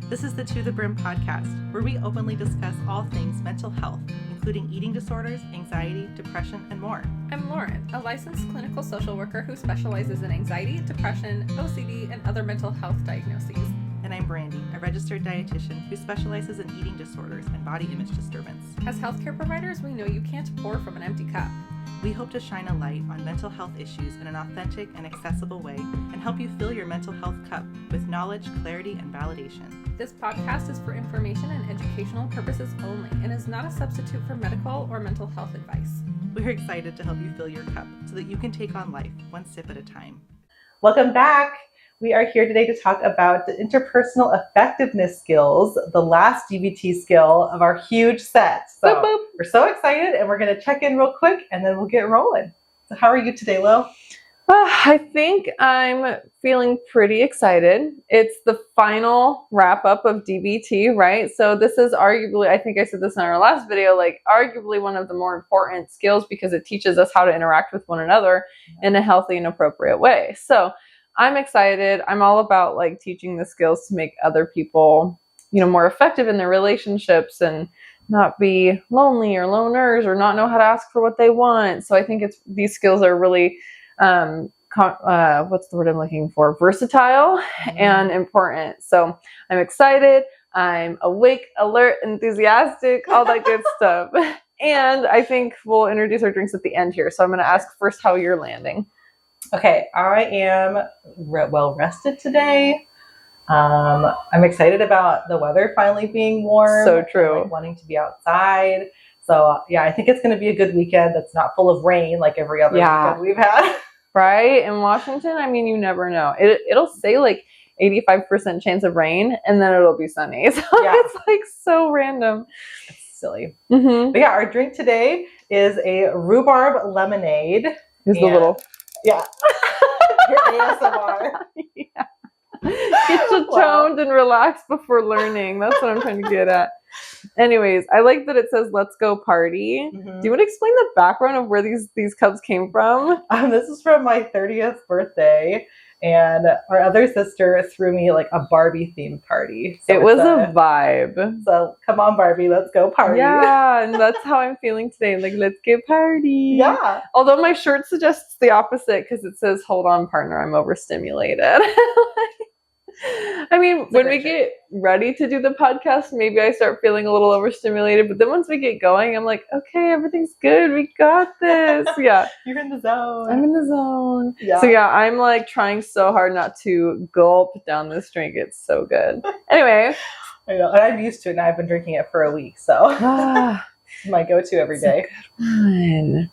This is the To the Brim podcast, where we openly discuss all things mental health, including eating disorders, anxiety, depression, and more. I'm Lauren, a licensed clinical social worker who specializes in anxiety, depression, OCD, and other mental health diagnoses. And I'm Brandy, a registered dietitian who specializes in eating disorders and body image disturbance. As healthcare providers, we know you can't pour from an empty cup. We hope to shine a light on mental health issues in an authentic and accessible way and help you fill your mental health cup with knowledge, clarity, and validation. This podcast is for information and educational purposes only and is not a substitute for medical or mental health advice. We're excited to help you fill your cup so that you can take on life one sip at a time. Welcome back. We are here today to talk about the interpersonal effectiveness skills, the last DBT skill of our huge set. So boop, boop. We're so excited, and we're going to check in real quick, and then we'll get rolling. So how are you today, Lo? I think I'm feeling pretty excited. It's the final wrap up of DBT, right? So this is arguably, I think I said this in our last video, like arguably one of the more important skills because it teaches us how to interact with one another in a healthy and appropriate way. So I'm excited. I'm all about like teaching the skills to make other people, more effective in their relationships and not be lonely or loners or not know how to ask for what they want. So I think these skills are really, what's the word I'm looking for? Versatile and important. So I'm excited. I'm awake, alert, enthusiastic, all that good stuff. And I think we'll introduce our drinks at the end here. So I'm going to ask first how you're landing. Okay, I am well rested today. I'm excited about the weather finally being warm. So true. Like wanting to be outside. So yeah, I think it's going to be a good weekend that's not full of rain like every other weekend we've had. Right? In Washington, I mean, you never know. It'll say like 85% chance of rain and then it'll be sunny. So it's like so random. It's silly. Mm-hmm. But yeah, our drink today is a rhubarb lemonade. Here's the little... Yeah. Your ASMR. Yeah. Get you toned and relaxed before learning. That's what I'm trying to get at. Anyways, I like that it says "Let's go party." Mm-hmm. Do you want to explain the background of where these cups came from? This is from my 30th birthday, and our other sister threw me like a Barbie themed party. So it was a vibe. So come on, Barbie, let's go party. Yeah, and that's how I'm feeling today. Like, let's get party. Yeah. Although my shirt suggests the opposite because it says, "Hold on, partner, I'm overstimulated." I mean, when we get ready to do the podcast, maybe I start feeling a little overstimulated. But then once we get going, I'm like, okay, everything's good. We got this. Yeah. You're in the zone. I'm in the zone. Yeah. So yeah, I'm like trying so hard not to gulp down this drink. It's so good. Anyway. I know. And I'm used to it now. I've been drinking it for a week. So it's my go-to every day. Good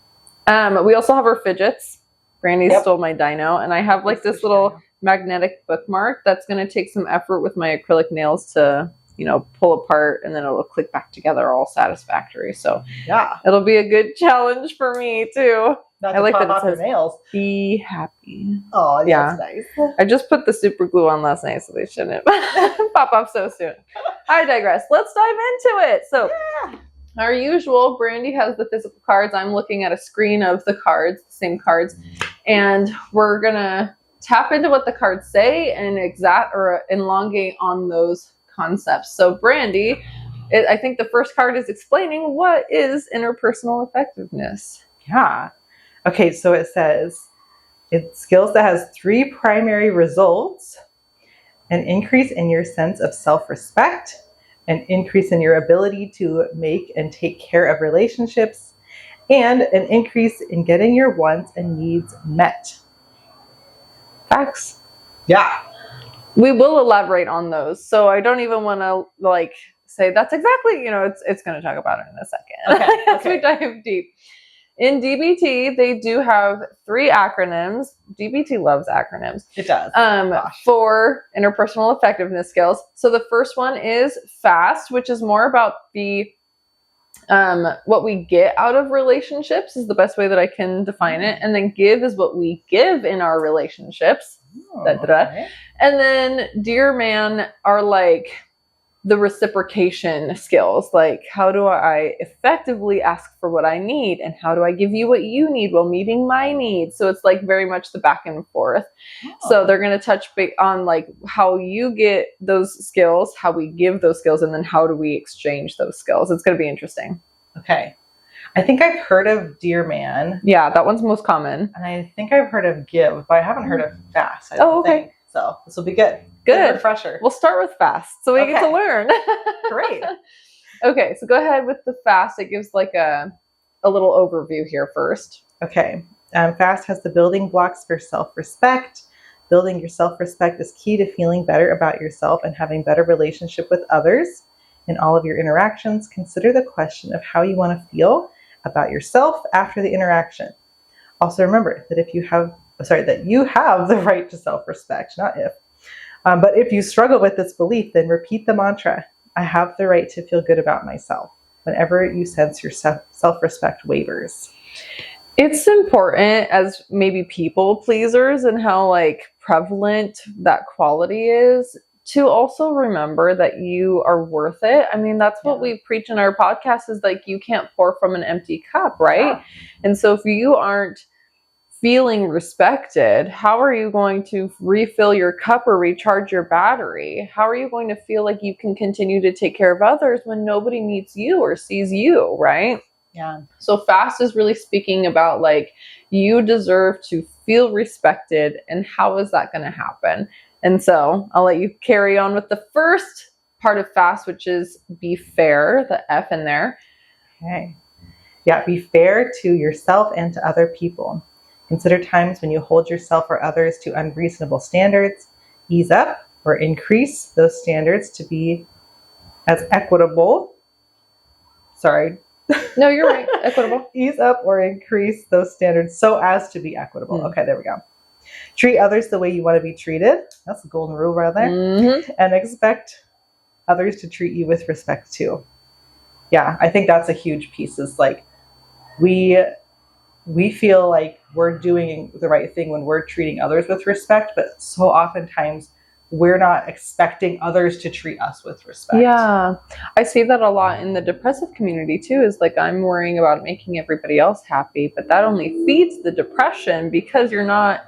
one. We also have our fidgets. Brandy stole my dino. And I have like this little magnetic bookmark that's going to take some effort with my acrylic nails to, pull apart, and then it'll click back together all satisfactory. So yeah, it'll be a good challenge for me too. I like that it says nails. Be happy. Oh, yeah, that's nice. I just put the super glue on last night, so they shouldn't pop off so soon. I digress. Let's dive into it. So our usual, Brandy has the physical cards. I'm looking at a screen of the cards, the same cards, and we're gonna tap into what the cards say and elongate on those concepts. So Brandy, I think the first card is explaining what is interpersonal effectiveness. Yeah. Okay, so it says it's skills that has 3 primary results: an increase in your sense of self-respect, an increase in your ability to make and take care of relationships, and an increase in getting your wants and needs met. Facts. Yeah. We will elaborate on those. So I don't even want to say that's exactly, it's going to talk about it in a second. Okay. As we dive deep. In DBT, they do have 3 acronyms. DBT loves acronyms. It does. For interpersonal effectiveness skills. So the first one is FAST, which is more about the what we get out of relationships is the best way that I can define it. And then give is what we give in our relationships. Okay. And then Dear Man are like the reciprocation skills, like how do I effectively ask for what I need, and how do I give you what you need while meeting my needs. So it's like very much the back and forth. So they're going to touch on like how you get those skills, how we give those skills, and then how do we exchange those skills. It's going to be interesting. Okay. I think I've heard of Dear Man. Yeah, that one's most common. And I think I've heard of Give, but I haven't heard of Fast. Okay. So this will be good. Good. Refresher. We'll start with fast so we get to learn. Great. Okay, so go ahead with the fast. It gives like a little overview here first. Okay. Fast has the building blocks for self-respect. Building your self-respect is key to feeling better about yourself and having better relationship with others. In all of your interactions, consider the question of how you want to feel about yourself after the interaction. Also remember that you have the right to self-respect, not if. But if you struggle with this belief, then repeat the mantra, I have the right to feel good about myself, whenever you sense your self-respect wavers. It's important as maybe people pleasers and how like prevalent that quality is, to also remember that you are worth it. I mean, that's what we preach in our podcast, is like, you can't pour from an empty cup, right? Yeah. And so if you aren't feeling respected, how are you going to refill your cup or recharge your battery? How are you going to feel like you can continue to take care of others when nobody needs you or sees you, right? Yeah. So fast is really speaking about like, you deserve to feel respected, and how is that going to happen? And so I'll let you carry on with the first part of fast, which is be fair, the F in there. Okay. Yeah, be fair to yourself and to other people. Consider times when you hold yourself or others to unreasonable standards. Ease up or increase those standards to be as equitable. Sorry. No, you're right. Equitable. Ease up or increase those standards so as to be equitable. Okay, there we go. Treat others the way you want to be treated. That's a golden rule right there. Mm-hmm. And expect others to treat you with respect too. Yeah, I think that's a huge piece. Is like we feel like we're doing the right thing when we're treating others with respect, but so oftentimes we're not expecting others to treat us with respect. Yeah, I see that a lot in the depressive community too, is like, I'm worrying about making everybody else happy, but that only feeds the depression, because you're not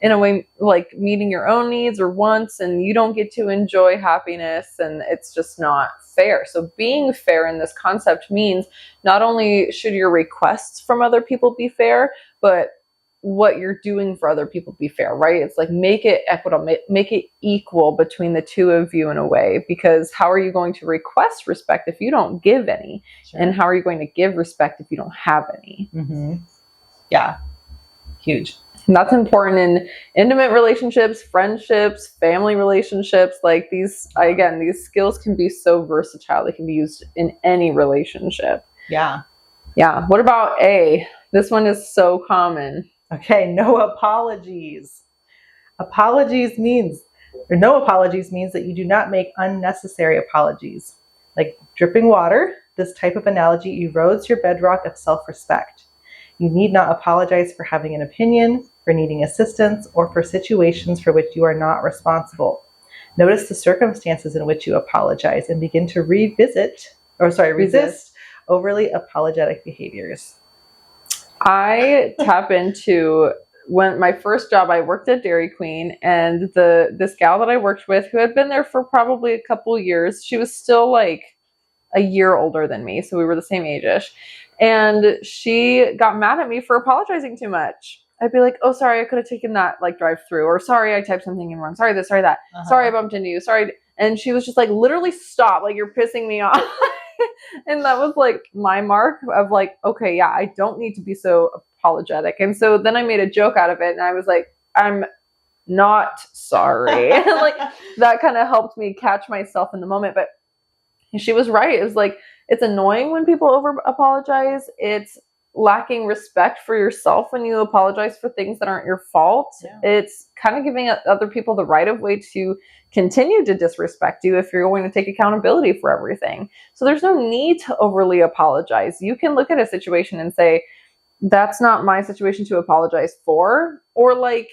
in a way like meeting your own needs or wants, and you don't get to enjoy happiness, and it's just not fair. So being fair in this concept means not only should your requests from other people be fair, but what you're doing for other people be fair, right? It's like, make it equitable, make it equal between the two of you in a way, because how are you going to request respect if you don't give any? Sure. And how are you going to give respect if you don't have any? Mm-hmm. Yeah, huge. And that's important in intimate relationships, friendships, family relationships. Like these skills can be so versatile. They can be used in any relationship. Yeah. Yeah. What about A? This one is so common. Okay. No apologies. No apologies means that you do not make unnecessary apologies. Like dripping water, this type of analogy erodes your bedrock of self-respect. You need not apologize for having an opinion, for needing assistance, or for situations for which you are not responsible. Notice the circumstances in which you apologize and begin to resist overly apologetic behaviors. I tap into, when my first job, I worked at Dairy Queen, and this gal that I worked with, who had been there for probably a couple years, she was still like a year older than me, so we were the same age-ish. And she got mad at me for apologizing too much. I'd be like, oh, sorry, I could have taken that like drive through, or sorry, I typed something in wrong. Sorry this, sorry that. Sorry, I bumped into you. Sorry. And she was just like, literally stop. Like, you're pissing me off. And that was like my mark of like, okay, yeah, I don't need to be so apologetic. And so then I made a joke out of it, and I was like, I'm not sorry. Like, that kind of helped me catch myself in the moment. But she was right. It was like, it's annoying when people over apologize. It's lacking respect for yourself when you apologize for things that aren't your fault. Yeah. It's kind of giving other people the right of way to continue to disrespect you if you're going to take accountability for everything. So there's no need to overly apologize. You can look at a situation and say, that's not my situation to apologize for. Or like,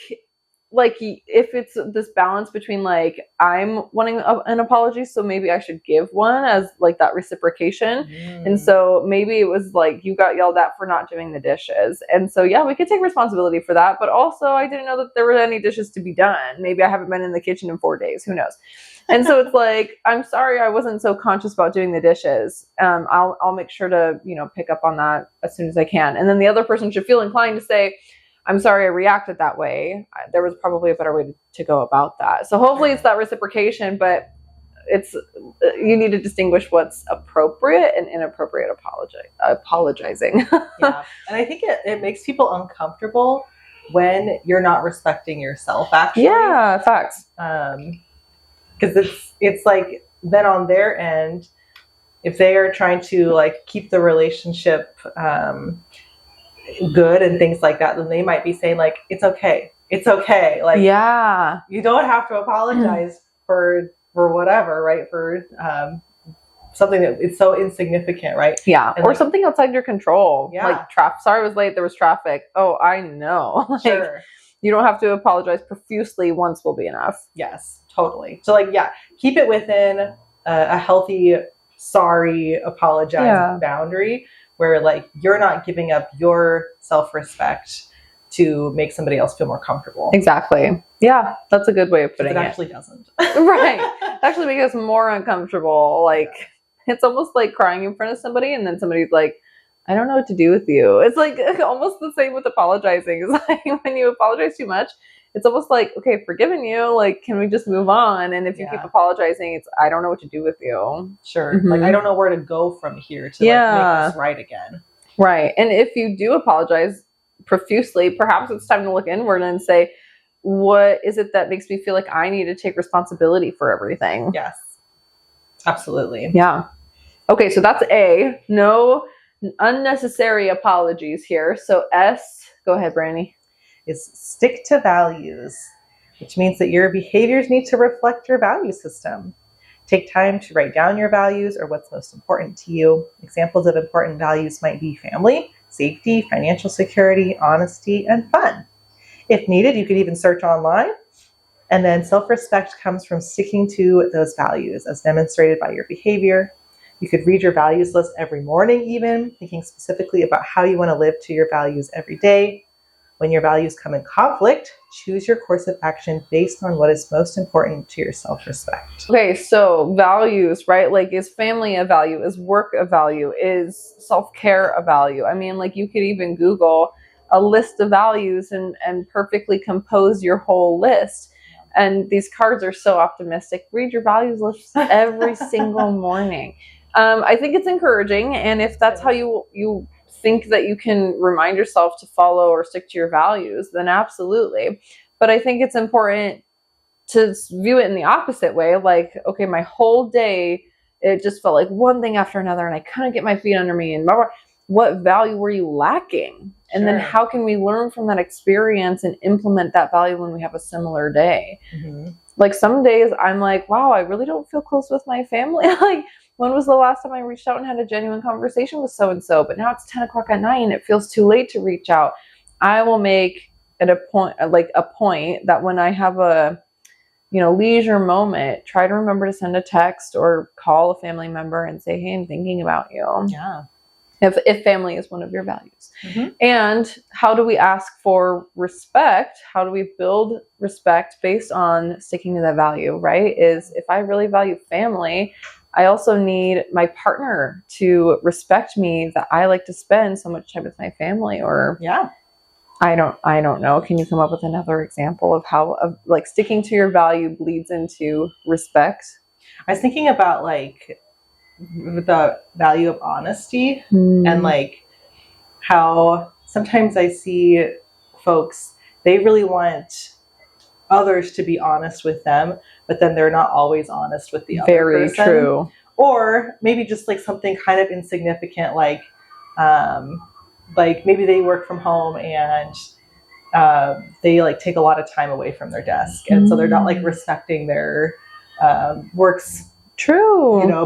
like if it's this balance between like I'm wanting an apology, so maybe I should give one as like that reciprocation. And so maybe it was like you got yelled at for not doing the dishes, and so yeah, we could take responsibility for that, but also I didn't know that there were any dishes to be done. Maybe I haven't been in the kitchen in 4 days, who knows. And so it's like, I'm sorry I wasn't so conscious about doing the dishes. I'll make sure to, you know, pick up on that as soon as I can. And then the other person should feel inclined to say, I'm sorry I reacted that way. There was probably a better way to go about that. So hopefully it's that reciprocation, but you need to distinguish what's appropriate and inappropriate apologizing. Yeah. And I think it makes people uncomfortable when you're not respecting yourself, actually. Yeah, facts. Because it's like, then on their end, if they are trying to like keep the relationship good and things like that, then they might be saying like, it's okay. Like, yeah, you don't have to apologize for whatever, right? For something that it's so insignificant, right? Yeah. And or like, something outside your control. Yeah. Like sorry I was late, there was traffic. Oh, I know. Like, sure. You don't have to apologize profusely. Once will be enough. Yes, totally. So like, yeah, keep it within a healthy, sorry, apologize boundary where like you're not giving up your self-respect to make somebody else feel more comfortable. Exactly. Yeah, that's a good way of putting it. It actually doesn't. Right. Actually makes us more uncomfortable. Like, it's almost like crying in front of somebody and then somebody's like, I don't know what to do with you. It's like almost the same with apologizing. It's like when you apologize too much, it's almost like, okay, I've forgiven you. Like, can we just move on? And if you keep apologizing, it's, I don't know what to do with you. Sure. Mm-hmm. Like, I don't know where to go from here to like make this right again. Right. And if you do apologize profusely, perhaps it's time to look inward and say, what is it that makes me feel like I need to take responsibility for everything? Yes. Absolutely. Yeah. Okay, so that's A. No unnecessary apologies here. So S, go ahead, Brandy. Is stick to values, which means that your behaviors need to reflect your value system. Take time to write down your values or what's most important to you. Examples of important values might be family, safety, financial security, honesty, and fun. If needed, you could even search online. And then self-respect comes from sticking to those values as demonstrated by your behavior. You could read your values list every morning even, thinking specifically about how you want to live to your values every day. When your values come in conflict, choose your course of action based on what is most important to your self-respect. Okay, so values, right? Like, is family a value? Is work a value? Is self-care a value? I mean, like, you could even Google a list of values and perfectly compose your whole list. And these cards are so optimistic. Read your values list every single morning. I think it's encouraging. And if that's how you think that you can remind yourself to follow or stick to your values, then absolutely. But I think it's important to view it in the opposite way. Like, okay, my whole day, it just felt like one thing after another and I couldn't get my feet under me and blah, blah. What value were you lacking? And then how can we learn from that experience and implement that value when we have a similar day? Mm-hmm. Like, some days I'm like, wow, I really don't feel close with my family. Like, when was the last time I reached out and had a genuine conversation with so-and-so? But now it's 10 o'clock at night and it feels too late to reach out. I will make it a point that when I have a, leisure moment, try to remember to send a text or call a family member and say, hey, I'm thinking about you. Yeah. If family is one of your values. Mm-hmm. And how do we ask for respect? How do we build respect based on sticking to that value, right? Is if I really value family, I also need my partner to respect me that I like to spend so much time with my family. Or I don't know. Can you come up with another example of how like sticking to your value bleeds into respect? I was thinking about like the value of honesty and like how sometimes I see folks, they really want others to be honest with them, but then they're not always honest with the other person. Very true. Or maybe just like something kind of insignificant, like maybe they work from home and they like take a lot of time away from their desk, and so they're not like respecting their work's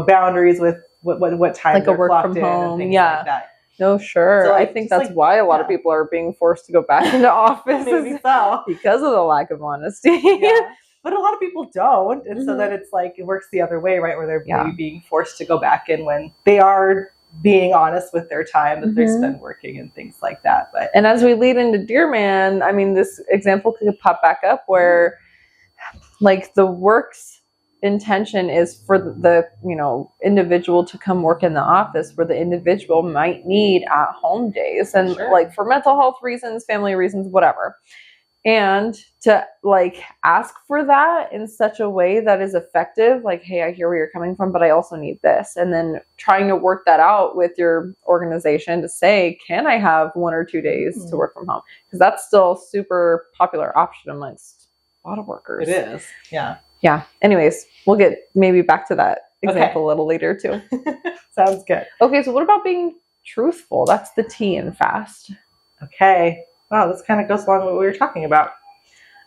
boundaries with what time like they're a work clocked from in home. and things like that. No, sure. So, I like, think just, that's why a lot of yeah. people are being forced to go back into office Maybe so. because of the lack of honesty. Yeah. But a lot of people don't. And so Mhm. then it's like, it works the other way, right? Where they're Yeah. maybe being forced to go back in when they are being honest with their time that they Mhm. spend working and things like that. But And as we lead into Dear Man, I mean, this example could pop back up where like the work's intention is for the individual to come work in the office, where the individual might need at home days, and Sure. like for mental health reasons, family reasons, whatever. And to like ask for that in such a way that is effective, like, hey, I hear where you're coming from, but I also need this. And then trying to work that out with your organization to say, can I have 1 or 2 days to work from home? Because that's still a super popular option amongst a lot of workers. it is. Yeah. Yeah. Anyways, we'll get maybe back to that example a little later too. Sounds good. Okay. So what about being truthful? That's the T in FAST. Okay. Wow, this kind of goes along with what we were talking about.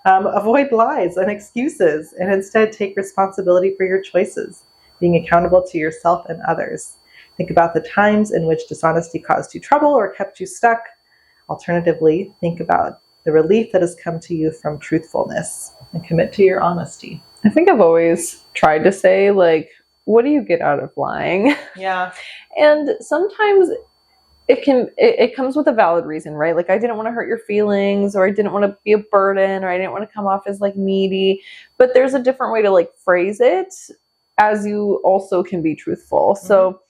Avoid lies and excuses and instead take responsibility for your choices, being accountable to yourself and others. Think about the times in which dishonesty caused you trouble or kept you stuck. Alternatively, think about the relief that has come to you from truthfulness and commit to your honesty. I think I've always tried to say, like, what do you get out of lying? Yeah. And sometimes it comes with a valid reason, right? Like, I didn't want to hurt your feelings, or I didn't want to be a burden, or I didn't want to come off as like needy. But there's a different way to like phrase it, as you also can be truthful. Mm-hmm. So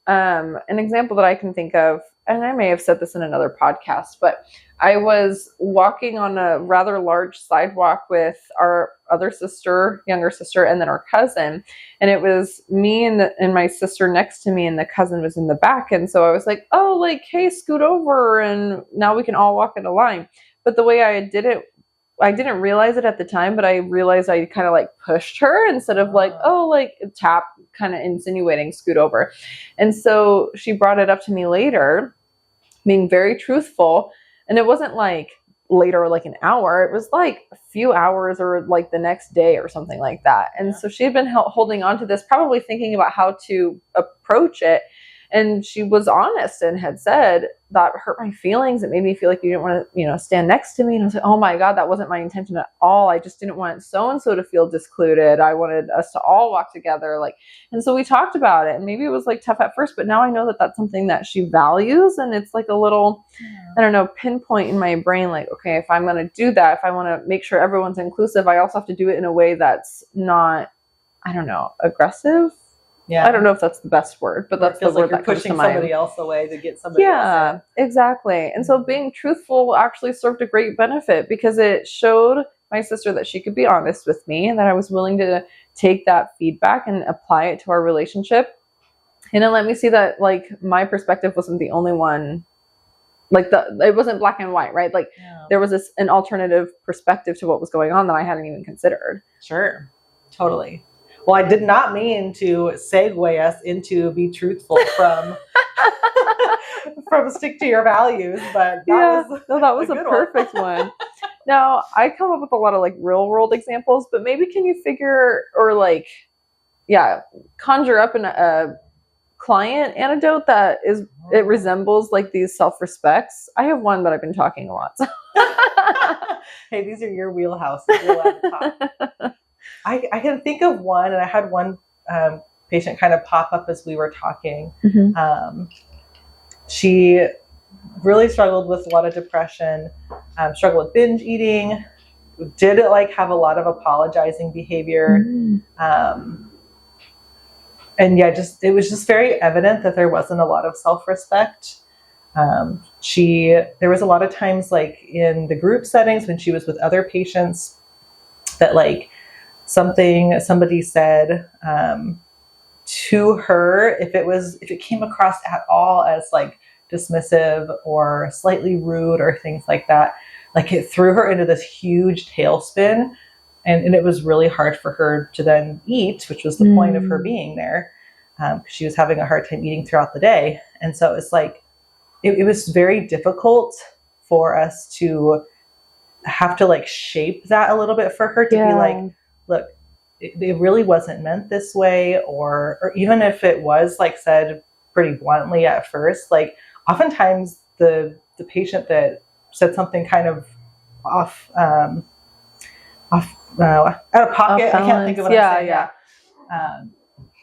an example that I can think of, and I may have said this in another podcast, but I was walking on a rather large sidewalk with our other sister, younger sister, and then our cousin. And it was me and my sister next to me, and the cousin was in the back. And so I was like, oh, like, hey, scoot over, and now we can all walk in a line. But the way I did it, I didn't realize it at the time, but I realized I kind of like pushed her instead of like, oh, like tap, kind of insinuating scoot over. And so she brought it up to me later, being very truthful. And it wasn't like later, like an hour. It was like a few hours or like the next day or something like that. And so she had been holding on to this, probably thinking about how to approach it. And she was honest and had said, that hurt my feelings. It made me feel like you didn't want to, stand next to me. And I was like, oh my God, that wasn't my intention at all. I just didn't want so-and-so to feel discluded. I wanted us to all walk together. And so we talked about it, and maybe it was like tough at first, but now I know that that's something that she values. And it's like a little, I don't know, pinpoint in my brain. Like, okay, if I'm going to do that, if I want to make sure everyone's inclusive, I also have to do it in a way that's not, I don't know, aggressive. Yeah. I don't know if that's the best word, but that's the word that comes to mind. Pushing somebody else away to get somebody else in. Exactly. And so being truthful actually served a great benefit, because it showed my sister that she could be honest with me, and that I was willing to take that feedback and apply it to our relationship. And it let me see that like my perspective wasn't the only one. Like it wasn't black and white, right? Like there was an alternative perspective to what was going on that I hadn't even considered. Sure. Totally. Well, I did not mean to segue us into be truthful from stick to your values, but that was a perfect one. Now, I come up with a lot of like real world examples, but maybe can you figure or like, conjure up a client anecdote that it resembles like these self-respects? I have one, but I've been talking a lot. So. Hey, these are your wheelhouse. You're allowed to talk. I can think of one, and I had one patient kind of pop up as we were talking. Mm-hmm. She really struggled with a lot of depression, struggled with binge eating, did have a lot of apologizing behavior. Mm-hmm. And it was just very evident that there wasn't a lot of self-respect. There was a lot of times in the group settings when she was with other patients that somebody said to her, if it came across at all as dismissive or slightly rude or things like that, it threw her into this huge tailspin, and it was really hard for her to then eat, which was the point of her being there, because she was having a hard time eating throughout the day. And so it's it was very difficult for us to have to shape that a little bit for her to be look, it really wasn't meant this way, or even if it was said pretty bluntly at first, oftentimes the patient that said something kind of off out of pocket, I can't think of what I'm saying.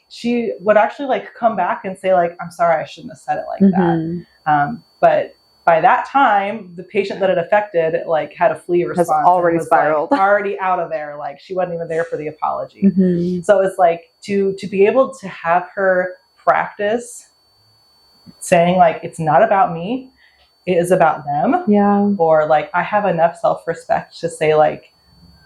She would actually like come back and say like, I'm sorry, I shouldn't have said it like that. But by that time, the patient that it affected like had a flee response. Has already spiraled. Like, already out of there. Like she wasn't even there for the apology. So it's like to be able to have her practice saying like, it's not about me, it is about them. Yeah. Or like, I have enough self-respect to say like,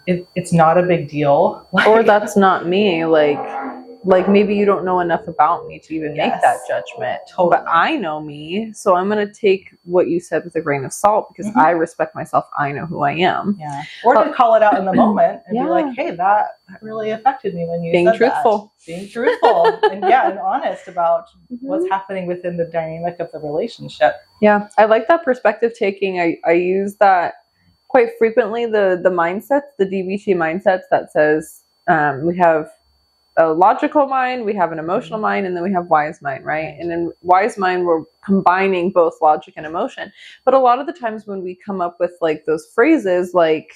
it's not a big deal. Like, or that's not me. Like maybe you don't know enough about me to even make that judgment. Totally. But I know me, so I'm going to take what you said with a grain of salt because I respect myself. I know who I am. Yeah. Or to call it out in the moment and be like, hey, that really affected me when you being said truthful. That. Being truthful. and honest about what's happening within the dynamic of the relationship. Yeah. I like that perspective taking. I use that quite frequently, the mindsets, the DBT mindsets that says we have a logical mind, we have an emotional mind, and then we have wise mind, right? And in wise mind, we're combining both logic and emotion. But a lot of the times when we come up with like those phrases, like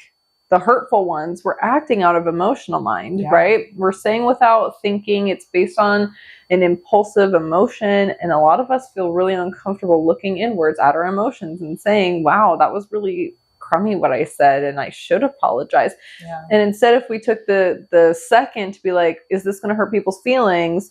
the hurtful ones, we're acting out of emotional mind, right? We're saying without thinking. It's based on an impulsive emotion. And a lot of us feel really uncomfortable looking inwards at our emotions and saying, wow, that was really crummy what I said and I should apologize. And instead, if we took the second to be like, is this going to hurt people's feelings?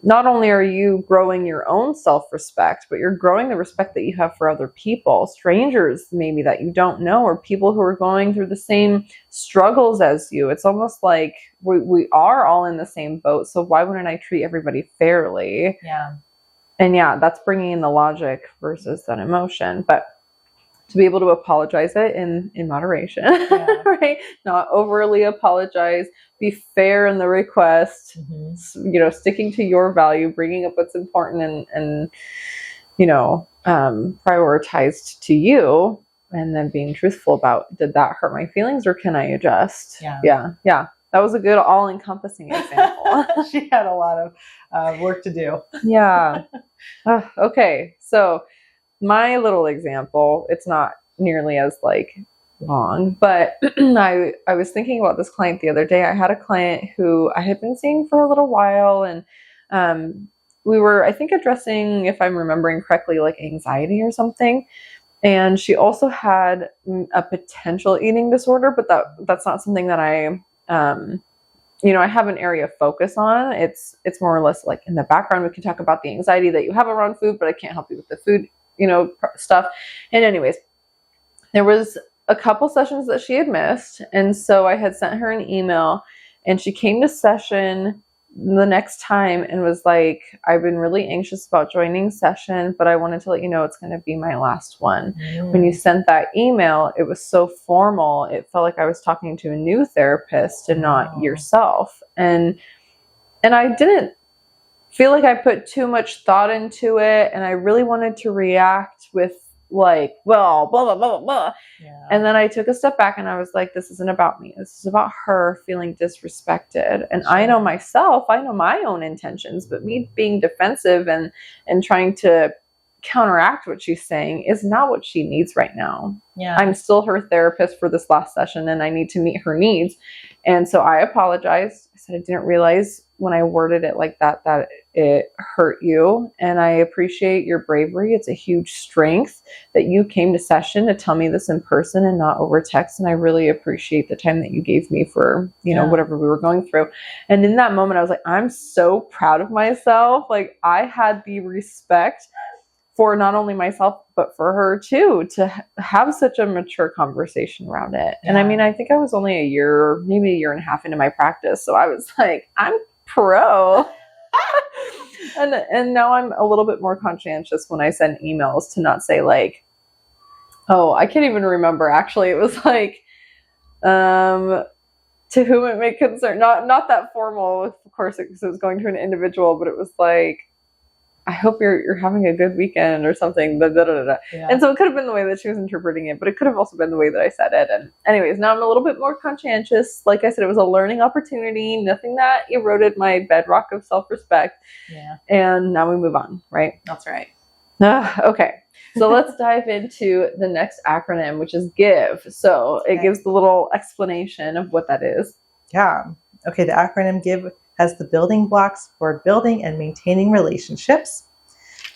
Not only are you growing your own self-respect, but you're growing the respect that you have for other people, strangers maybe that you don't know, or people who are going through the same struggles as you. It's almost like we are all in the same boat. So why wouldn't I treat everybody fairly? And that's bringing in the logic versus that emotion. But to be able to apologize it in moderation, right? Not overly apologize, be fair in the request, sticking to your value, bringing up what's important and prioritized to you, and then being truthful about, did that hurt my feelings or can I adjust? Yeah. That was a good all-encompassing example. She had a lot of work to do. Okay. So my little example, it's not nearly as like long, but I was thinking about this client the other day. I had a client who I had been seeing for a little while, and we were, I think, addressing, if I'm remembering correctly, like anxiety or something. And she also had a potential eating disorder, but that's not something that I have an area of focus on. It's more or less like in the background. We can talk about the anxiety that you have around food, but I can't help you with the food stuff. And anyways, there was a couple sessions that she had missed. And so I had sent her an email, and she came to session the next time and was like, I've been really anxious about joining session, but I wanted to let you know it's going to be my last one. When you sent that email, it was so formal. It felt like I was talking to a new therapist and not yourself. And I didn't feel like I put too much thought into it, and I really wanted to react with like, well, blah, blah, blah, blah, blah. And then I took a step back and I was like, this isn't about me. This is about her feeling disrespected. And I know myself, I know my own intentions, but me being defensive and trying to counteract what she's saying is not what she needs right now. I'm still her therapist for this last session, and I need to meet her needs. And so I apologized. I said, I didn't realize when I worded it like that it hurt you. And I appreciate your bravery. It's a huge strength that you came to session to tell me this in person and not over text. And I really appreciate the time that you gave me for, whatever we were going through. And in that moment, I was like, I'm so proud of myself. Like, I had the respect for not only myself, but for her too, to have such a mature conversation around it. And I mean, I think I was only maybe a year and a half into my practice. So I was like, I'm pro. and now I'm a little bit more conscientious when I send emails to not say like, oh, I can't even remember. Actually, it was like, to whom it may concern, not that formal, of course, because it was going to an individual, but it was like, I hope you're having a good weekend or something. And so it could have been the way that she was interpreting it, but it could have also been the way that I said it. And anyways, now I'm a little bit more conscientious. Like I said, it was a learning opportunity, nothing that eroded my bedrock of self-respect. And now we move on, right? That's right. Okay. So let's dive into the next acronym, which is GIVE. So it gives the little explanation of what that is. Yeah. Okay, the acronym GIVE has the building blocks for building and maintaining relationships.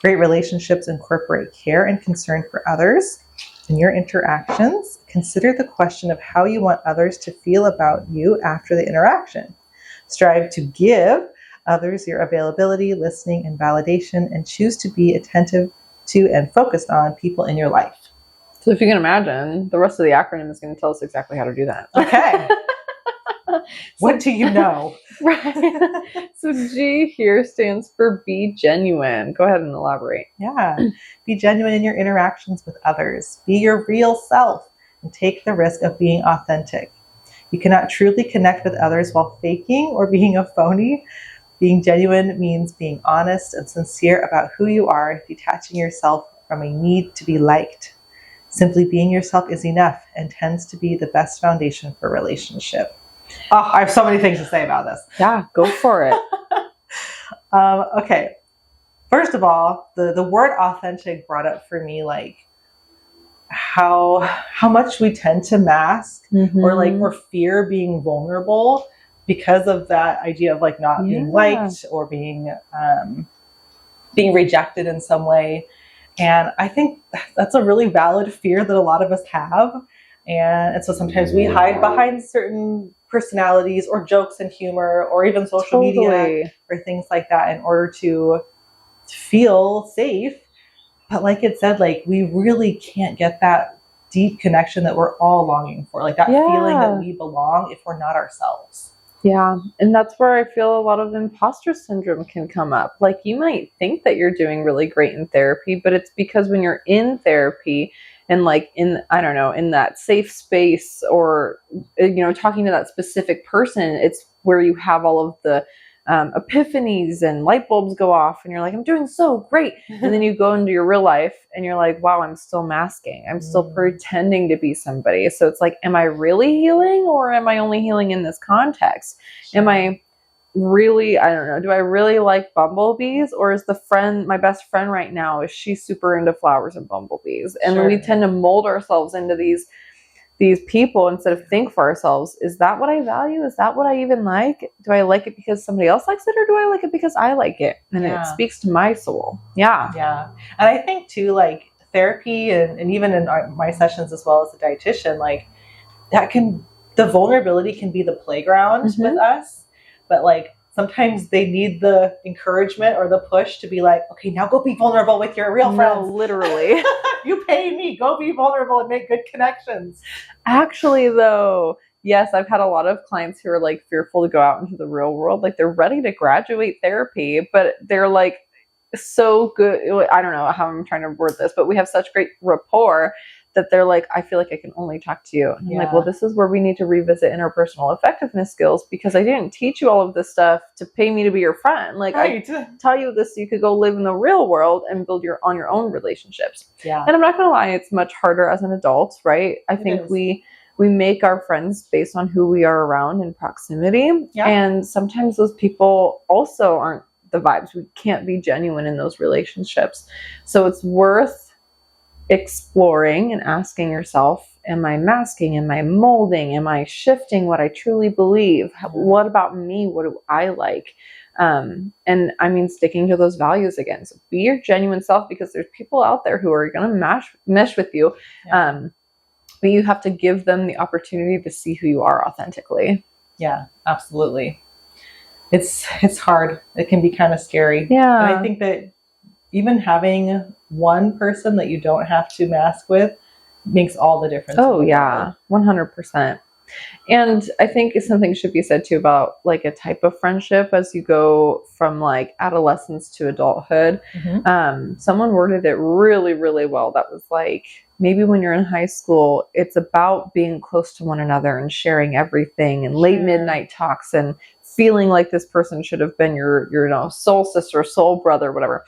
Great relationships incorporate care and concern for others. In your interactions, consider the question of how you want others to feel about you after the interaction. Strive to give others your availability, listening, and validation, and choose to be attentive to and focused on people in your life. So if you can imagine, the rest of the acronym is going to tell us exactly how to do that. Okay. What do you know? Right. So G here stands for be genuine. Go ahead and elaborate. Yeah. Be genuine in your interactions with others. Be your real self and take the risk of being authentic. You cannot truly connect with others while faking or being a phony. Being genuine means being honest and sincere about who you are, detaching yourself from a need to be liked. Simply being yourself is enough and tends to be the best foundation for a relationship. Oh, I have so many things to say about this. Yeah, go for it. Okay. First of all, the word authentic brought up for me like how much we tend to mask or fear being vulnerable because of that idea of like not being liked or being rejected in some way. And I think that's a really valid fear that a lot of us have. And so sometimes we hide behind certain personalities or jokes and humor or even social media or things like that in order to feel safe. But like it said, like we really can't get that deep connection that we're all longing for, like that feeling that we belong if we're not ourselves. Yeah. And that's where I feel a lot of imposter syndrome can come up. Like you might think that you're doing really great in therapy, but it's because when you're in therapy and like in, I don't know, in that safe space or, talking to that specific person, it's where you have all of the epiphanies and light bulbs go off and you're like, I'm doing so great. And then you go into your real life and you're like, wow, I'm still masking. I'm still pretending to be somebody. So it's like, am I really healing or am I only healing in this context? Am I really, I don't know, do I really like bumblebees or is my best friend right now, is she super into flowers and bumblebees? And we tend to mold ourselves into these people instead of think for ourselves, is that what I value? Is that what I even like? Do I like it because somebody else likes it or do I like it because I like it? And it speaks to my soul. Yeah. Yeah. And I think too, like therapy and even in my sessions as well as a dietitian, like the vulnerability can be the playground with us, but like sometimes they need the encouragement or the push to be like, okay, now go be vulnerable with your real friends. Literally. You pay me, go be vulnerable and make good connections. Actually, though, yes, I've had a lot of clients who are like fearful to go out into the real world. Like they're ready to graduate therapy, but they're like so good. I don't know how I'm trying to word this, but we have such great rapport that they're like, I feel like I can only talk to you. And I'm like, well, this is where we need to revisit interpersonal effectiveness skills because I didn't teach you all of this stuff to pay me to be your friend. Like I tell you this so you could go live in the real world and build on your own relationships. Yeah. And I'm not going to lie, it's much harder as an adult, right? I think we make our friends based on who we are around in proximity. Yeah. And sometimes those people also aren't the vibes. We can't be genuine in those relationships. So it's worth exploring and asking yourself, am I masking? Am I molding? Am I shifting what I truly believe? What about me? What do I like? And I mean, sticking to those values again. So be your genuine self because there's people out there who are going to mesh with you. Yeah. But you have to give them the opportunity to see who you are authentically. Yeah, absolutely. It's hard. It can be kind of scary. Yeah. And I think that even having one person that you don't have to mask with makes all the difference. Oh, yeah, 100%. And I think something should be said too about like a type of friendship as you go from like adolescence to adulthood. Someone worded it really, really well. That was like, maybe when you're in high school, it's about being close to one another and sharing everything and late midnight talks and feeling like this person should have been your soul sister, soul brother, whatever.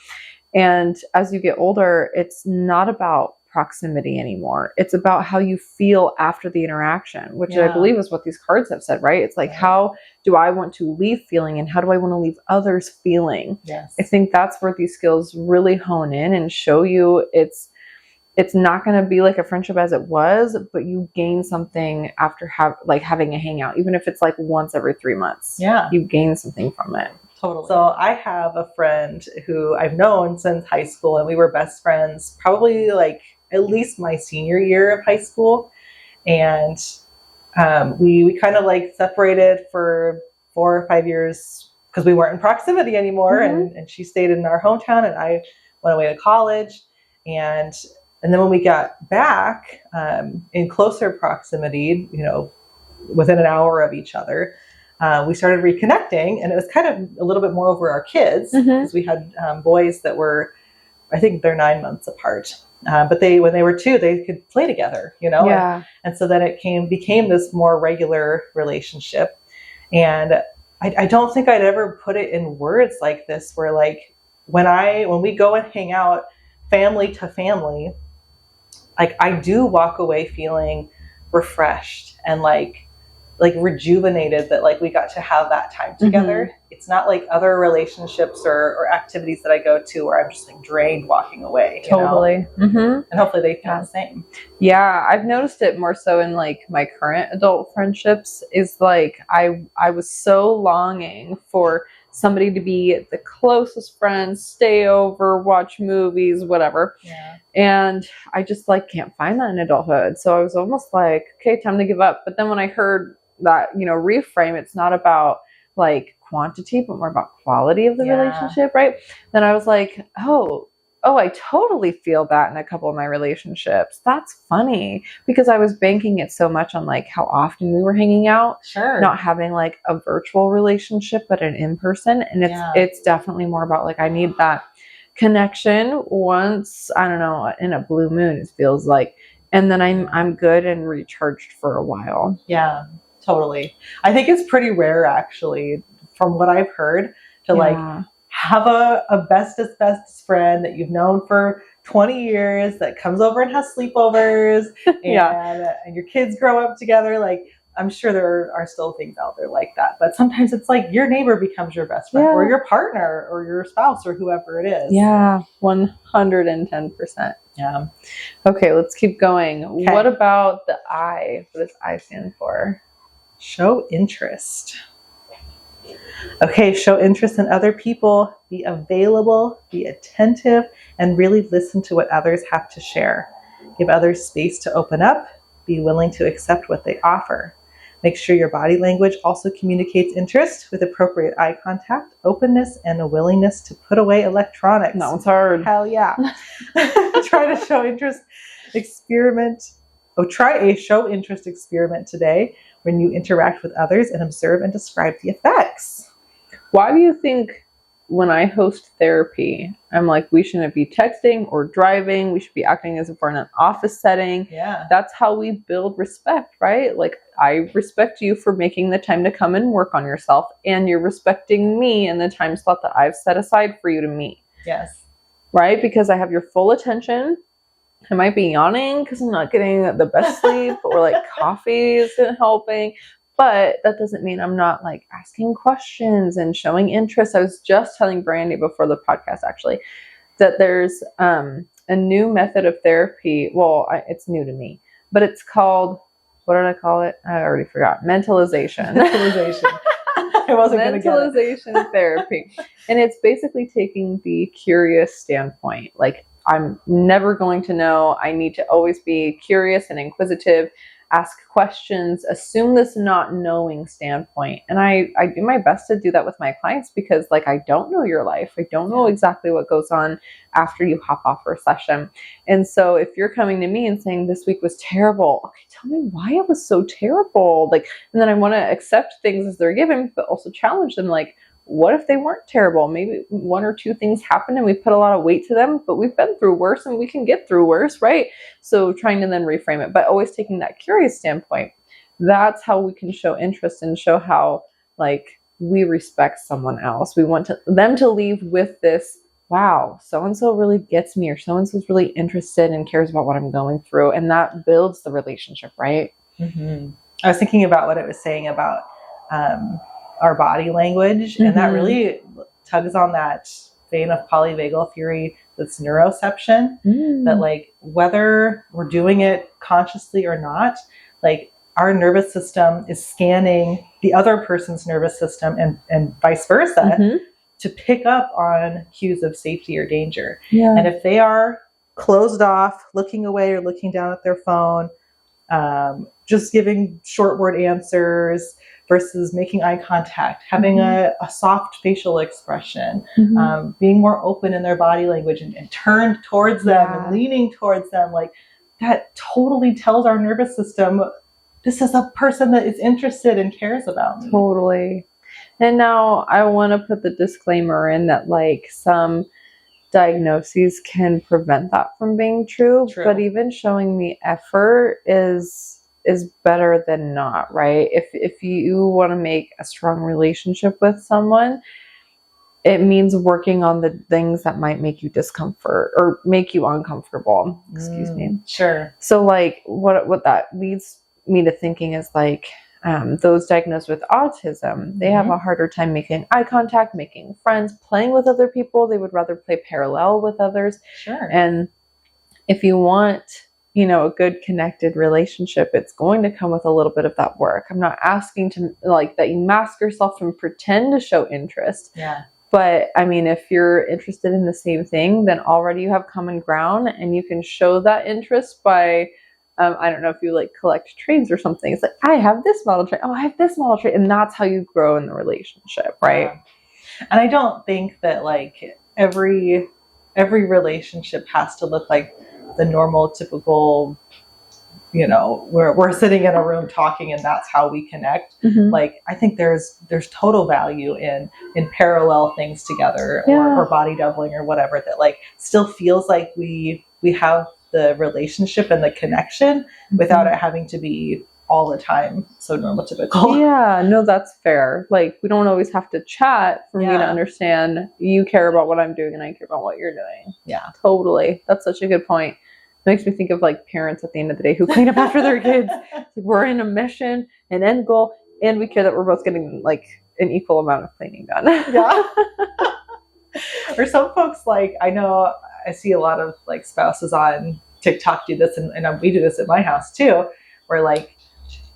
And as you get older, it's not about proximity anymore. It's about how you feel after the interaction, which I Yeah. believe is what these cards have said, right? It's like, Right. how do I want to leave feeling and how do I want to leave others feeling? Yes. I think that's where these skills really hone in and show you it's not going to be like a friendship as it was, but you gain something after having a hangout, even if it's like once every 3 months. Yeah. You gain something from it. Totally. So I have a friend who I've known since high school, and we were best friends probably like at least my senior year of high school. And we kind of like separated for 4 or 5 years because we weren't in proximity anymore. Mm-hmm. And she stayed in our hometown and I went away to college. And then when we got back in closer proximity, within an hour of each other, we started reconnecting, and it was kind of a little bit more over our kids because we had boys that were, I think they're 9 months apart. But when they were 2, they could play together, Yeah. And so then it became this more regular relationship. And I don't think I'd ever put it in words like this, where like when we go and hang out family to family, like I do walk away feeling refreshed and like rejuvenated that like we got to have that time together. It's not like other relationships or activities that I go to where I'm just like drained walking away. Totally. And hopefully they feel the same. Yeah, I've noticed it more so in like my current adult friendships is like I was so longing for somebody to be the closest friend, stay over, watch movies, whatever. Yeah. And I just like can't find that in adulthood. So I was almost like, okay, time to give up. But then when I heard that, reframe, it's not about like quantity, but more about quality of the relationship, right? Then I was like, oh, I totally feel that in a couple of my relationships. That's funny because I was banking it so much on like how often we were hanging out, not having like a virtual relationship, but an in-person. And it's definitely more about like, I need that connection once, I don't know, in a blue moon, it feels like, and then I'm good and recharged for a while. Yeah, totally. I think it's pretty rare actually, from what I've heard, to like have a bestest friend that you've known for 20 years that comes over and has sleepovers and your kids grow up together. Like, I'm sure there are still things out there like that, but sometimes it's like your neighbor becomes your best friend or your partner or your spouse or whoever it is. Yeah, 110%. Yeah. Okay, let's keep going. Okay. What about the I? What does I stand for? Show interest. Okay, show interest in other people, be available, be attentive, and really listen to what others have to share. Give others space to open up, be willing to accept what they offer. Make sure your body language also communicates interest with appropriate eye contact, openness, and a willingness to put away electronics. That one's hard. Hell yeah. Try a show interest experiment today when you interact with others and observe and describe the effects. Why do you think when I host therapy, I'm like, we shouldn't be texting or driving. We should be acting as if we're in an office setting. Yeah. That's how we build respect, right? Like, I respect you for making the time to come and work on yourself, and you're respecting me and the time slot that I've set aside for you to meet. Yes. Right? Because I have your full attention. I might be yawning because I'm not getting the best sleep or like coffee isn't helping. But that doesn't mean I'm not like asking questions and showing interest. I was just telling Brandy before the podcast actually that there's a new method of therapy. Well, it's new to me, but it's called, what did I call it? I already forgot. Mentalization. I wasn't going to get it. Mentalization therapy. And it's basically taking the curious standpoint. Like, I'm never going to know. I need to always be curious and inquisitive. Ask questions, assume this not knowing standpoint. And I do my best to do that with my clients because like, I don't know your life. I don't know exactly what goes on after you hop off for a session. And so if you're coming to me and saying this week was terrible, okay, tell me why it was so terrible. Like, and then I want to accept things as they're given, but also challenge them. Like, what if they weren't terrible? Maybe 1 or 2 things happened and we put a lot of weight to them, but we've been through worse and we can get through worse, right? So trying to then reframe it, but always taking that curious standpoint. That's how we can show interest and show how like we respect someone else. We want them to leave with this wow, so-and-so really gets me, or so-and-so's really interested and cares about what I'm going through. And that builds the relationship, right? Mm-hmm. I was thinking about what it was saying about our body language, and that really tugs on that vein of polyvagal theory that's neuroception, that like whether we're doing it consciously or not, like our nervous system is scanning the other person's nervous system and vice versa to pick up on cues of safety or danger. And if they are closed off, looking away or looking down at their phone, just giving short word answers versus making eye contact, having a soft facial expression, being more open in their body language and turned towards them and leaning towards them, like that totally tells our nervous system, this is a person that is interested and cares about me. Totally. And now I want to put the disclaimer in that like some diagnoses can prevent that from being true. But even showing the effort is better than not, right? If you want to make a strong relationship with someone, it means working on the things that might make you discomfort or make you uncomfortable. Excuse me. Sure. So like what that leads me to thinking is like those diagnosed with autism, they have a harder time making eye contact, making friends, playing with other people. They would rather play parallel with others. Sure. And if you want, a good connected relationship, it's going to come with a little bit of that work. I'm not asking to like that you mask yourself and pretend to show interest. Yeah. But I mean, if you're interested in the same thing, then already you have common ground and you can show that interest by I don't know if you like collect traits or something. It's like, I have this model trait. Oh, I have this model trait. And that's how you grow in the relationship, right? Yeah. And I don't think that like every relationship has to look like the normal, typical, we're sitting in a room talking and that's how we connect. Like, I think there's total value in parallel things together or body doubling or whatever that like still feels like we have the relationship and the connection without it having to be all the time so normotypical. Yeah, no, that's fair. Like, we don't always have to chat for me to understand you care about what I'm doing and I care about what you're doing. Yeah, totally. That's such a good point. It makes me think of like parents at the end of the day who clean up after their kids. We're in a mission, an end goal, and we care that we're both getting like an equal amount of cleaning done. Yeah. Or some folks, like, I know I see a lot of like spouses on TikTok do this, and we do this at my house too, where like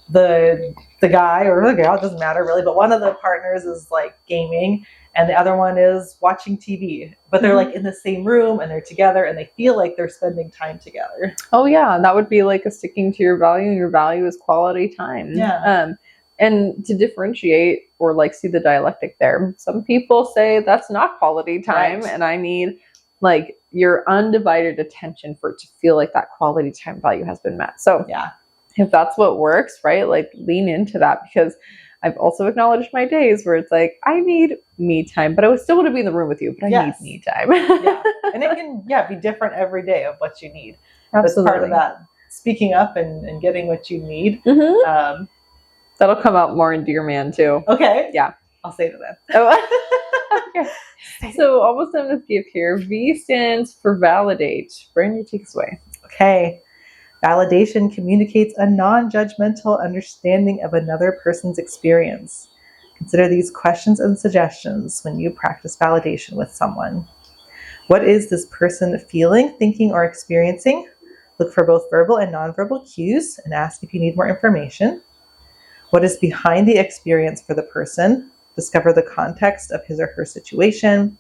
the guy or the girl, it doesn't matter really, but one of the partners is like gaming and the other one is watching TV, but they're like in the same room and they're together and they feel like they're spending time together. Oh yeah, that would be like a sticking to your value. Your value is quality time. Yeah. And to differentiate or like see the dialectic there, some people say that's not quality time, and I need like your undivided attention for it to feel like that quality time value has been met. So yeah, if that's what works, right, like lean into that, because I've also acknowledged my days where it's like, I need me time, but I would still want to be in the room with you, but I need me time. Yeah. And it can be different every day of what you need. Absolutely. That's part of that speaking up and getting what you need. That'll come out more in Dear Man too. Okay. Yeah. I'll say to them. Oh. Okay. So almost time to give here. V stands for validate. Brandy, take us away. Okay. Validation communicates a non-judgmental understanding of another person's experience. Consider these questions and suggestions when you practice validation with someone. What is this person feeling, thinking, or experiencing? Look for both verbal and nonverbal cues and ask if you need more information. What is behind the experience for the person? Discover the context of his or her situation.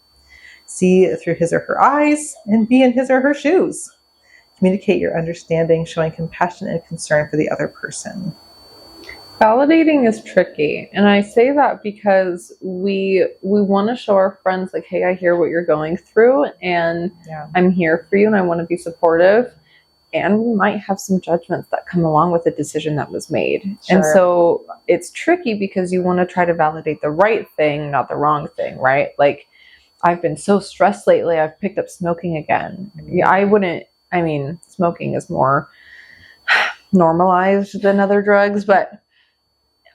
See through his or her eyes and be in his or her shoes. Communicate your understanding, showing compassion and concern for the other person. Validating is tricky. And I say that because we want to show our friends like, hey, I hear what you're going through and I'm here for you and I want to be supportive. And we might have some judgments that come along with the decision that was made. Sure. And so it's tricky because you want to try to validate the right thing, not the wrong thing, right? Like, I've been so stressed lately, I've picked up smoking again. Yeah, smoking is more normalized than other drugs, but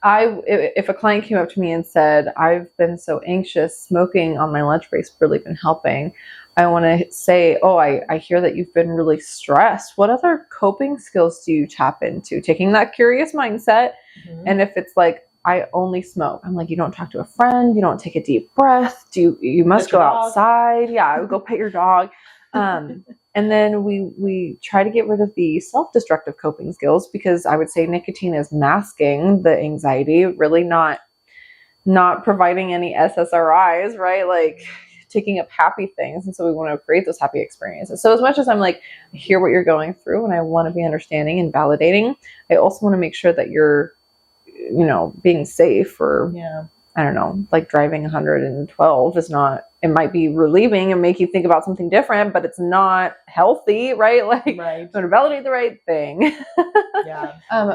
if a client came up to me and said, I've been so anxious, smoking on my lunch break's really been helping, I want to say, oh, I hear that you've been really stressed. What other coping skills do you tap into? Taking that curious mindset. And if it's like, I only smoke, I'm like, you don't talk to a friend, you don't take a deep breath, you must go outside. Yeah, I would go pet your dog. And then we try to get rid of the self-destructive coping skills, because I would say nicotine is masking the anxiety, really not providing any SSRIs, right? Like taking up happy things. And so we want to create those happy experiences. So as much as I'm like, I hear what you're going through and I want to be understanding and validating, I also want to make sure that you're, being safe, or I don't know, like driving 112 is not, it might be relieving and make you think about something different, but it's not healthy, right? Like, you want to validate the right thing.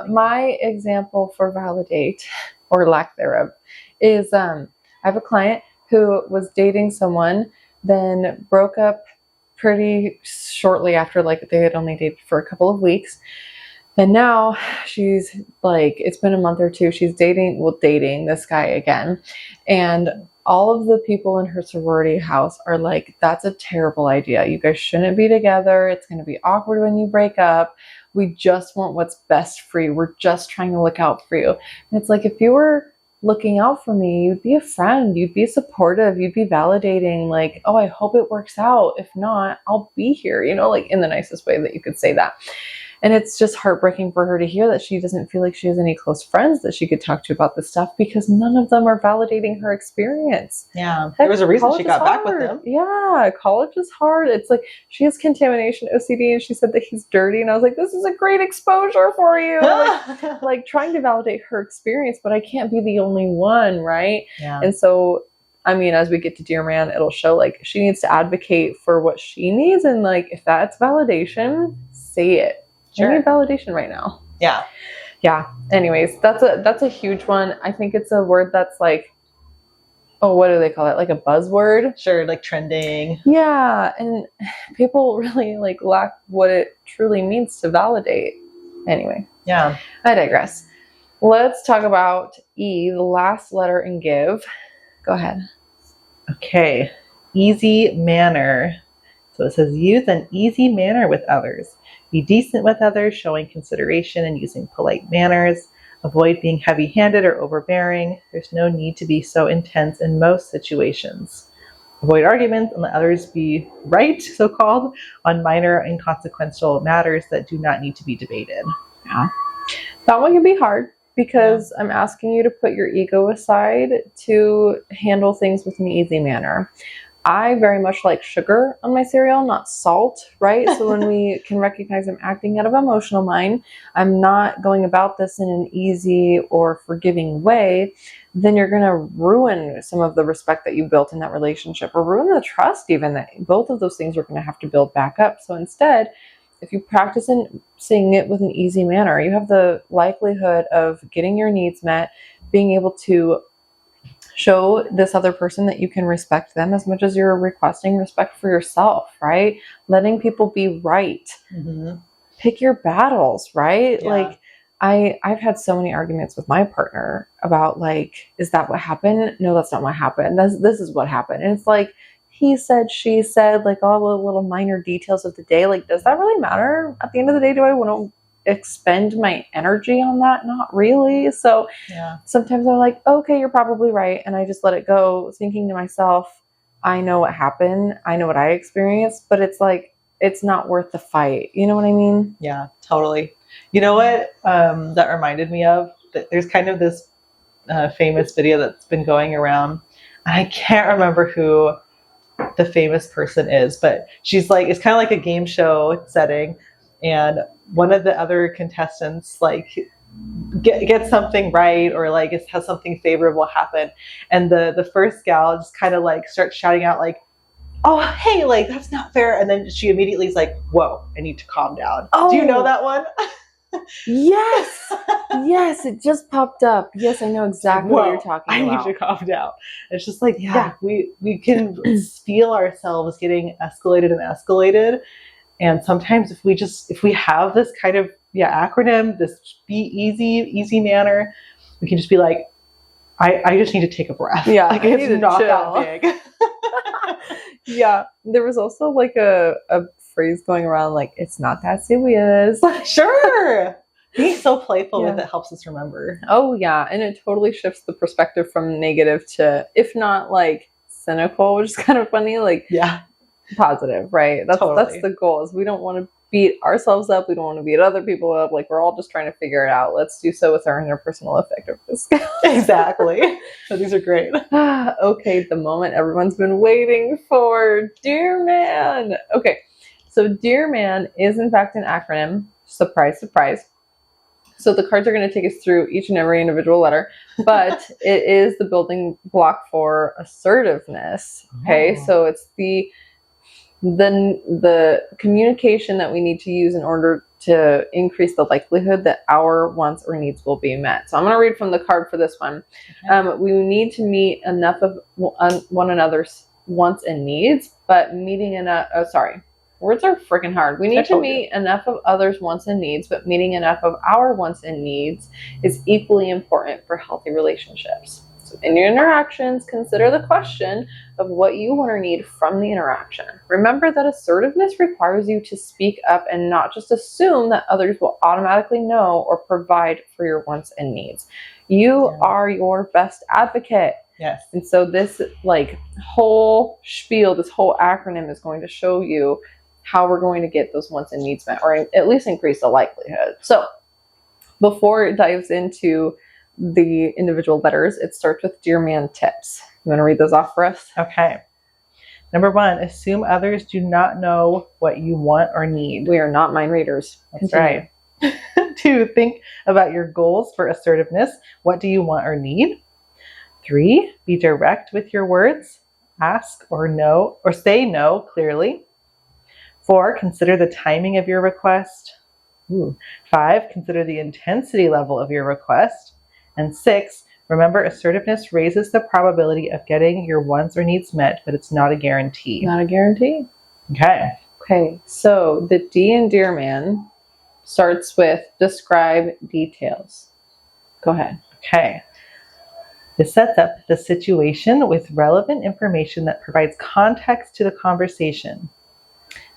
My example for validate, or lack thereof, is I have a client who was dating someone, then broke up pretty shortly after, like they had only dated for a couple of weeks. And now she's like, it's been a month or two, she's dating this guy again. And all of the people in her sorority house are like, that's a terrible idea. You guys shouldn't be together. It's going to be awkward when you break up. We just want what's best for you. We're just trying to look out for you. And it's like, if you were looking out for me, you'd be a friend, you'd be supportive, you'd be validating, like, oh, I hope it works out. If not, I'll be here, like in the nicest way that you could say that. And it's just heartbreaking for her to hear that she doesn't feel like she has any close friends that she could talk to about this stuff, because none of them are validating her experience. Yeah. There was a reason she got back with him. Yeah. College is hard. It's like, she has contamination OCD, and she said that he's dirty. And I was like, this is a great exposure for you. like trying to validate her experience, but I can't be the only one. Right. Yeah. And so, I mean, as we get to Dear Man, it'll show like she needs to advocate for what she needs. And like, if that's validation, say it. Sure. I need validation right now. Yeah. Yeah. Anyways, that's a huge one. I think it's a word that's like, oh, what do they call it? Like a buzzword? Sure. Like trending. Yeah. And people really like lack what it truly means to validate. Anyway. Yeah. I digress. Let's talk about E, the last letter in give. Go ahead. Okay. Easy manner. So it says, use an easy manner with others. Be decent with others, showing consideration and using polite manners. Avoid being heavy-handed or overbearing. There's no need to be so intense in most situations. Avoid arguments and let others be right, so-called, on minor inconsequential matters that do not need to be debated. Yeah. That one can be hard, because I'm asking you to put your ego aside to handle things with an easy manner. I very much like sugar on my cereal, not salt, right? So when we can recognize I'm acting out of emotional mind, I'm not going about this in an easy or forgiving way, then you're going to ruin some of the respect that you built in that relationship, or ruin the trust even, that both of those things are going to have to build back up. So instead, if you practice in saying it with an easy manner, you have the likelihood of getting your needs met, being able to show this other person that you can respect them as much as you're requesting respect for yourself, right? Letting people be right. Mm-hmm. Pick your battles, right? Yeah. Like I've had so many arguments with my partner about like, is that what happened? No, that's not what happened. This is what happened. And it's like, he said, she said, like all the little minor details of the day. Like, does that really matter? At the end of the day, do I want to expend my energy on that? Not really. So sometimes I'm like, okay, you're probably right. And I just let it go, thinking to myself, I know what happened. I know what I experienced, but it's like, it's not worth the fight. You know what I mean? Yeah, totally. You know what that reminded me of? There's kind of this famous video that's been going around. I can't remember who the famous person is, but she's like, it's kind of like a game show setting. And one of the other contestants like gets something right, or like has something favorable happen. And the first gal just kind of like starts shouting out like, oh, hey, like that's not fair. And then she immediately is like, whoa, I need to calm down. Oh. Do you know that one? Yes. Yes, it just popped up. Yes, I know exactly what you're talking about. I need to calm down. It's just like, yeah we can feel ourselves getting escalated. And sometimes if we have this kind of acronym, this be easy manner, we can just be like, I just need to take a breath. Yeah, like I need to it's not chill. that big. Yeah, there was also like a phrase going around like, it's not that serious. Sure. Being so playful with Yeah. it helps us remember. Oh yeah, and it totally shifts the perspective from negative to, if not like cynical, which is kind of funny, like Yeah. positive, right? That's Totally. the goal. Is we don't want to beat ourselves up. We don't want to beat other people up. Like, we're all just trying to figure it out. Let's do so with our interpersonal effectiveness. Exactly. So these are great. Okay, the moment everyone's been waiting for. Dear Man. Okay, so Dear Man is in fact an acronym. Surprise, surprise. So the cards are going to take us through each and every individual letter, but it is the building block for assertiveness. Okay, Oh. so it's the communication that we need to use in order to increase the likelihood that our wants or needs will be met. So I'm going to read from the card for this one. Okay. We need to meet enough of one another's wants and needs, but meeting enough. Oh, sorry. Words are freaking hard. We need to meet enough of others' wants and needs, but meeting enough of our wants and needs is equally important for healthy relationships. So in your interactions, consider the question of what you want or need from the interaction. Remember that assertiveness requires you to speak up and not just assume that others will automatically know or provide for your wants and needs. You are your best advocate. Yes. And so this like whole spiel, this whole acronym is going to show you how we're going to get those wants and needs met, or at least increase the likelihood. So before it dives into the individual letters, it starts with Dear Man tips. You want to read those off for us? Okay. Number 1, assume others do not know what you want or need. We are not mind readers. That's right. 2, think about your goals for assertiveness. What do you want or need? 3, be direct with your words. Ask or say no clearly. 4, consider the timing of your request. 5, consider the intensity level of your request. And 6, remember assertiveness raises the probability of getting your wants or needs met, but it's not a guarantee. Not a guarantee. Okay. Okay, so the D in Dear Man starts with describe details. Go ahead. Okay. This sets up the situation with relevant information that provides context to the conversation.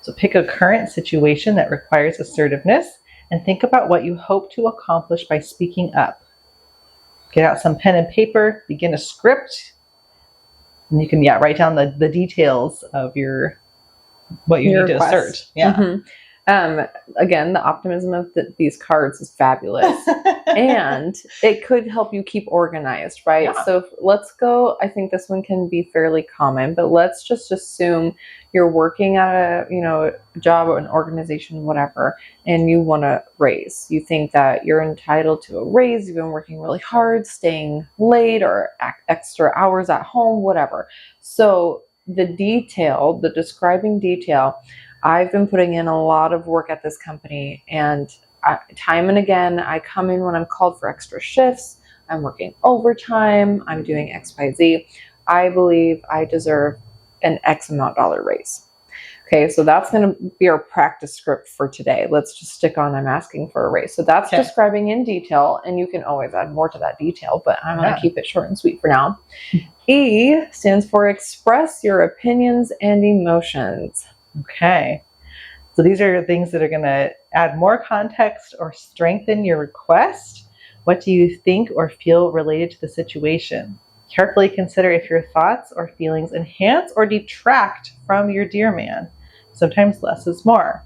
So pick a current situation that requires assertiveness and think about what you hope to accomplish by speaking up. Get out some pen and paper, begin a script, and you can write down the details of what you need to assert. Yeah. Mm-hmm. Again, the optimism of these cards is fabulous. And it could help you keep organized, right? Yeah. So let's go, I think this one can be fairly common, but let's just assume you're working at a job or an organization, whatever, and you want a raise. You think that you're entitled to a raise. You've been working really hard, staying late or extra hours at home, whatever. So the describing detail, I've been putting in a lot of work at this company, and time and again, I come in when I'm called for extra shifts. I'm working overtime. I'm doing X, Y, Z. I believe I deserve an X amount dollar raise. Okay, so that's going to be our practice script for today. Let's just stick on I'm asking for a raise. So that's describing in detail, and you can always add more to that detail, but I'm going to keep it short and sweet for now. E stands for express your opinions and emotions. Okay. So these are things that are going to add more context or strengthen your request. What do you think or feel related to the situation? Carefully consider if your thoughts or feelings enhance or detract from your Dear Man. Sometimes less is more.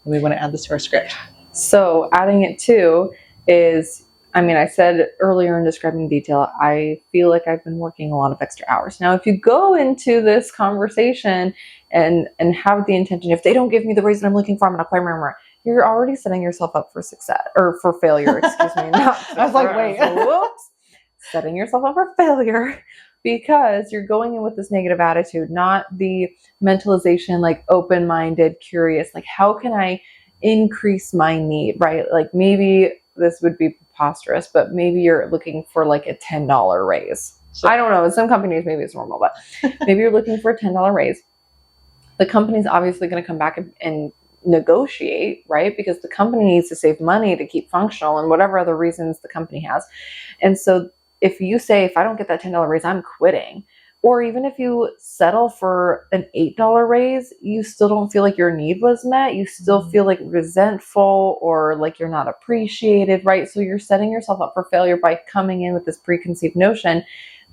And we want to add this to our script. So adding it to is, I said earlier in describing detail, I feel like I've been working a lot of extra hours. Now, if you go into this conversation and have the intention, if they don't give me the raise that I'm looking for, I'm going to climb more. You're already setting yourself up for success or for failure. Excuse me. Not I was like, wait. Whoops. Setting yourself up for failure because you're going in with this negative attitude, not the mentalization, like open-minded, curious, like how can I increase my need, right? Like maybe this would be preposterous, but maybe you're looking for like a $10 raise. So, I don't know. In some companies, maybe it's normal, but maybe you're looking for a $10 raise. The company's obviously going to come back and negotiate, right? Because the company needs to save money to keep functional and whatever other reasons the company has. And so if you say, if I don't get that $10 raise, I'm quitting. Or even if you settle for an $8 raise, you still don't feel like your need was met. You still feel like resentful or like you're not appreciated, right? So you're setting yourself up for failure by coming in with this preconceived notion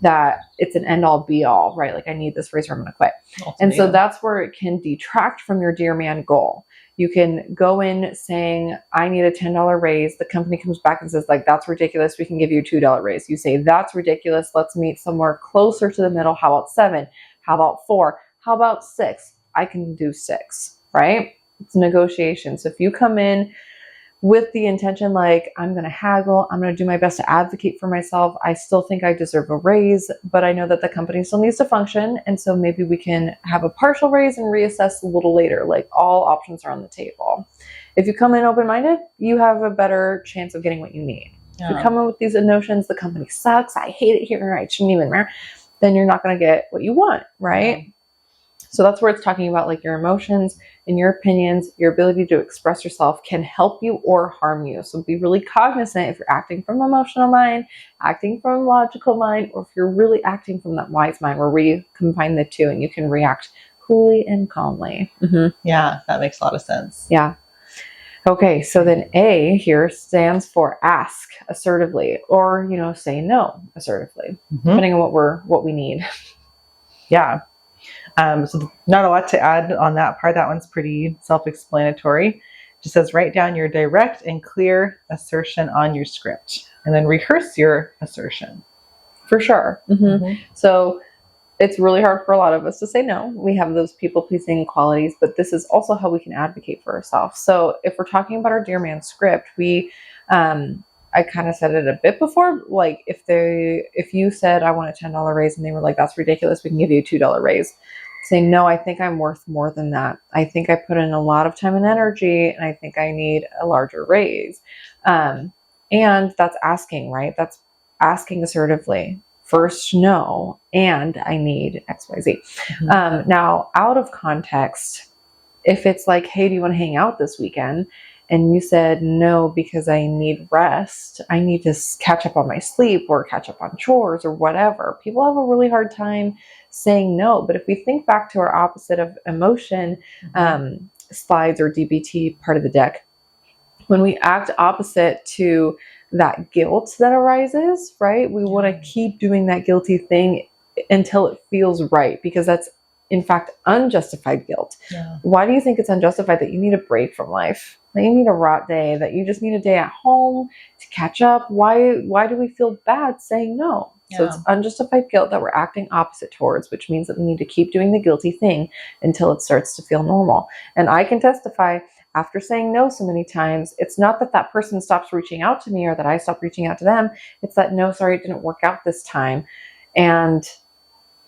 that it's an end all be all, right? Like I need this raise or I'm going to quit. And so that's where it can detract from your dear man goal. You can go in saying, I need a $10 raise. The company comes back and says, like, that's ridiculous. We can give you a $2 raise. You say, that's ridiculous. Let's meet somewhere closer to the middle. How about 7? How about 4? How about 6? I can do 6, right? It's negotiation. So if you come in with the intention, like, I'm going to haggle, I'm going to do my best to advocate for myself. I still think I deserve a raise, but I know that the company still needs to function. And so maybe we can have a partial raise and reassess a little later. Like all options are on the table. If you come in open-minded, you have a better chance of getting what you need. If you come in with these notions, the company sucks, I hate it here, I shouldn't even, then you're not going to get what you want, right? Yeah. So that's where it's talking about like your emotions and your opinions, your ability to express yourself can help you or harm you. So be really cognizant if you're acting from emotional mind, acting from logical mind, or if you're really acting from that wise mind where we combine the two and you can react coolly and calmly. Yeah, that makes a lot of sense. Yeah. Okay, so then A here stands for ask assertively, or, say no assertively, depending on what we need. Yeah. So not a lot to add on that part. That one's pretty self-explanatory. Just says, write down your direct and clear assertion on your script and then rehearse your assertion. For sure. So it's really hard for a lot of us to say no. We have those people-pleasing qualities, but this is also how we can advocate for ourselves. So if we're talking about our Dear Man script, I kind of said it a bit before, like if you said, I want a $10 raise and they were like, that's ridiculous, we can give you a $2 raise. Saying, no, I think I'm worth more than that. I think I put in a lot of time and energy and I think I need a larger raise. And that's asking, right? That's asking assertively. First, no, and I need XYZ. Now, out of context, if it's like, hey, do you want to hang out this weekend? And you said no because I need rest, I need to catch up on my sleep or catch up on chores or whatever. People have a really hard time saying no. But if we think back to our opposite of emotion slides or DBT part of the deck, when we act opposite to that guilt that arises, right? We want to keep doing that guilty thing until it feels right, because that's in fact unjustified guilt. Why do you think it's unjustified that you need a break from life? That you need a rot day, that you just need a day at home to catch up? Why do we feel bad saying no? So it's unjustified guilt that we're acting opposite towards, which means that we need to keep doing the guilty thing until it starts to feel normal. And I can testify, after saying no so many times, it's not that that person stops reaching out to me or that I stop reaching out to them. It's that, no, sorry, it didn't work out this time. And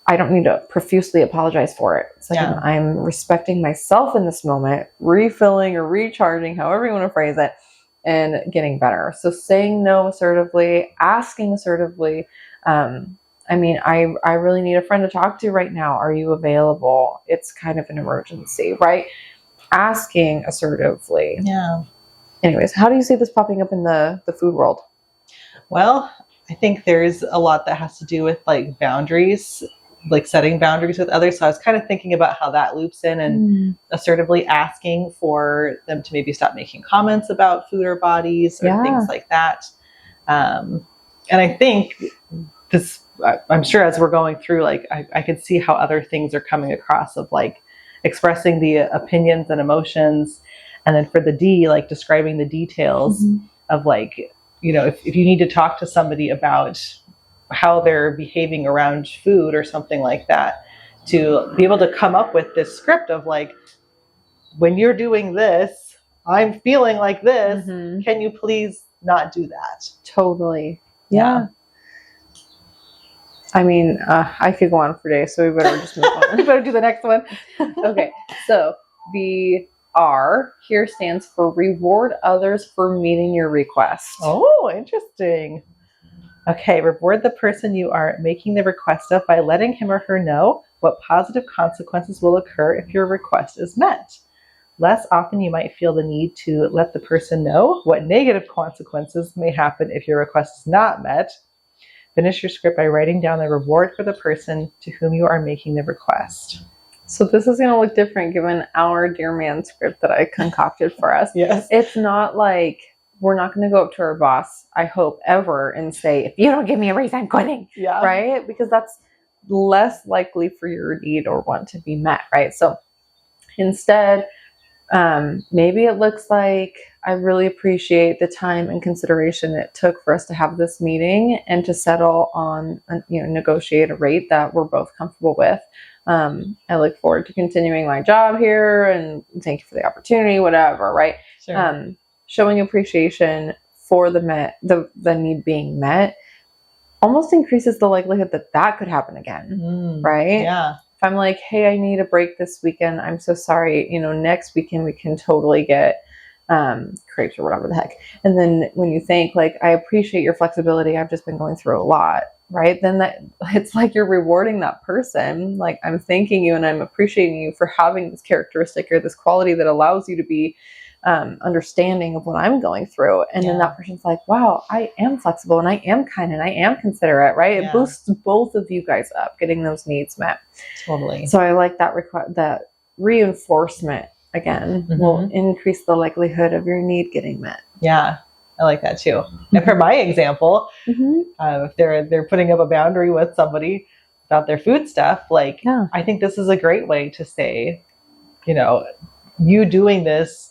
I don't need to profusely apologize for it. It's like I'm respecting myself in this moment, refilling or recharging, however you want to phrase it, and getting better. So saying no assertively, asking assertively. I really need a friend to talk to right now. Are you available? It's kind of an emergency, right? Asking assertively. Yeah. Anyways, how do you see this popping up in the food world? Well, I think there's a lot that has to do with like boundaries, like setting boundaries with others. So I was kind of thinking about how that loops in and assertively asking for them to maybe stop making comments about food or bodies or things like that. And I think I'm sure as we're going through, like I could see how other things are coming across of like expressing the opinions and emotions. And then for the D, like describing the details of like, if you need to talk to somebody about how they're behaving around food or something like that, to be able to come up with this script of like, when you're doing this, I'm feeling like this. Can you please not do that? Totally. Yeah. I mean, I could go on for days, so we better just move on. We better do the next one. Okay. So the R here stands for reward others for meeting your request. Oh, interesting. Okay, reward the person you are making the request of by letting him or her know what positive consequences will occur if your request is met. Less often you might feel the need to let the person know what negative consequences may happen if your request is not met. Finish your script by writing down the reward for the person to whom you are making the request. So this is going to look different given our Dear Man script that I concocted for us. Yes. It's not like we're not going to go up to our boss, I hope, ever and say, if you don't give me a raise, I'm quitting. Yeah. Right? Because that's less likely for your need or want to be met, right? So instead, maybe it looks like, I really appreciate the time and consideration it took for us to have this meeting and to settle on, negotiate a rate that we're both comfortable with. I look forward to continuing my job here and thank you for the opportunity, whatever, right? Sure. Showing appreciation for the need being met almost increases the likelihood that could happen again, right? Yeah. If I'm like, hey, I need a break this weekend, I'm so sorry, next weekend we can totally get crepes or whatever the heck. And then when you think like, I appreciate your flexibility, I've just been going through a lot, right? Then it's like you're rewarding that person. Like, I'm thanking you and I'm appreciating you for having this characteristic or this quality that allows you to be understanding of what I'm going through. And then that person's like, wow, I am flexible and I am kind and I am considerate, right? It boosts both of you guys up, getting those needs met. Totally. So I like that that reinforcement again will increase the likelihood of your need getting met. Yeah, I like that too. And for my example, if they're putting up a boundary with somebody about their food stuff, I think this is a great way to say, you doing this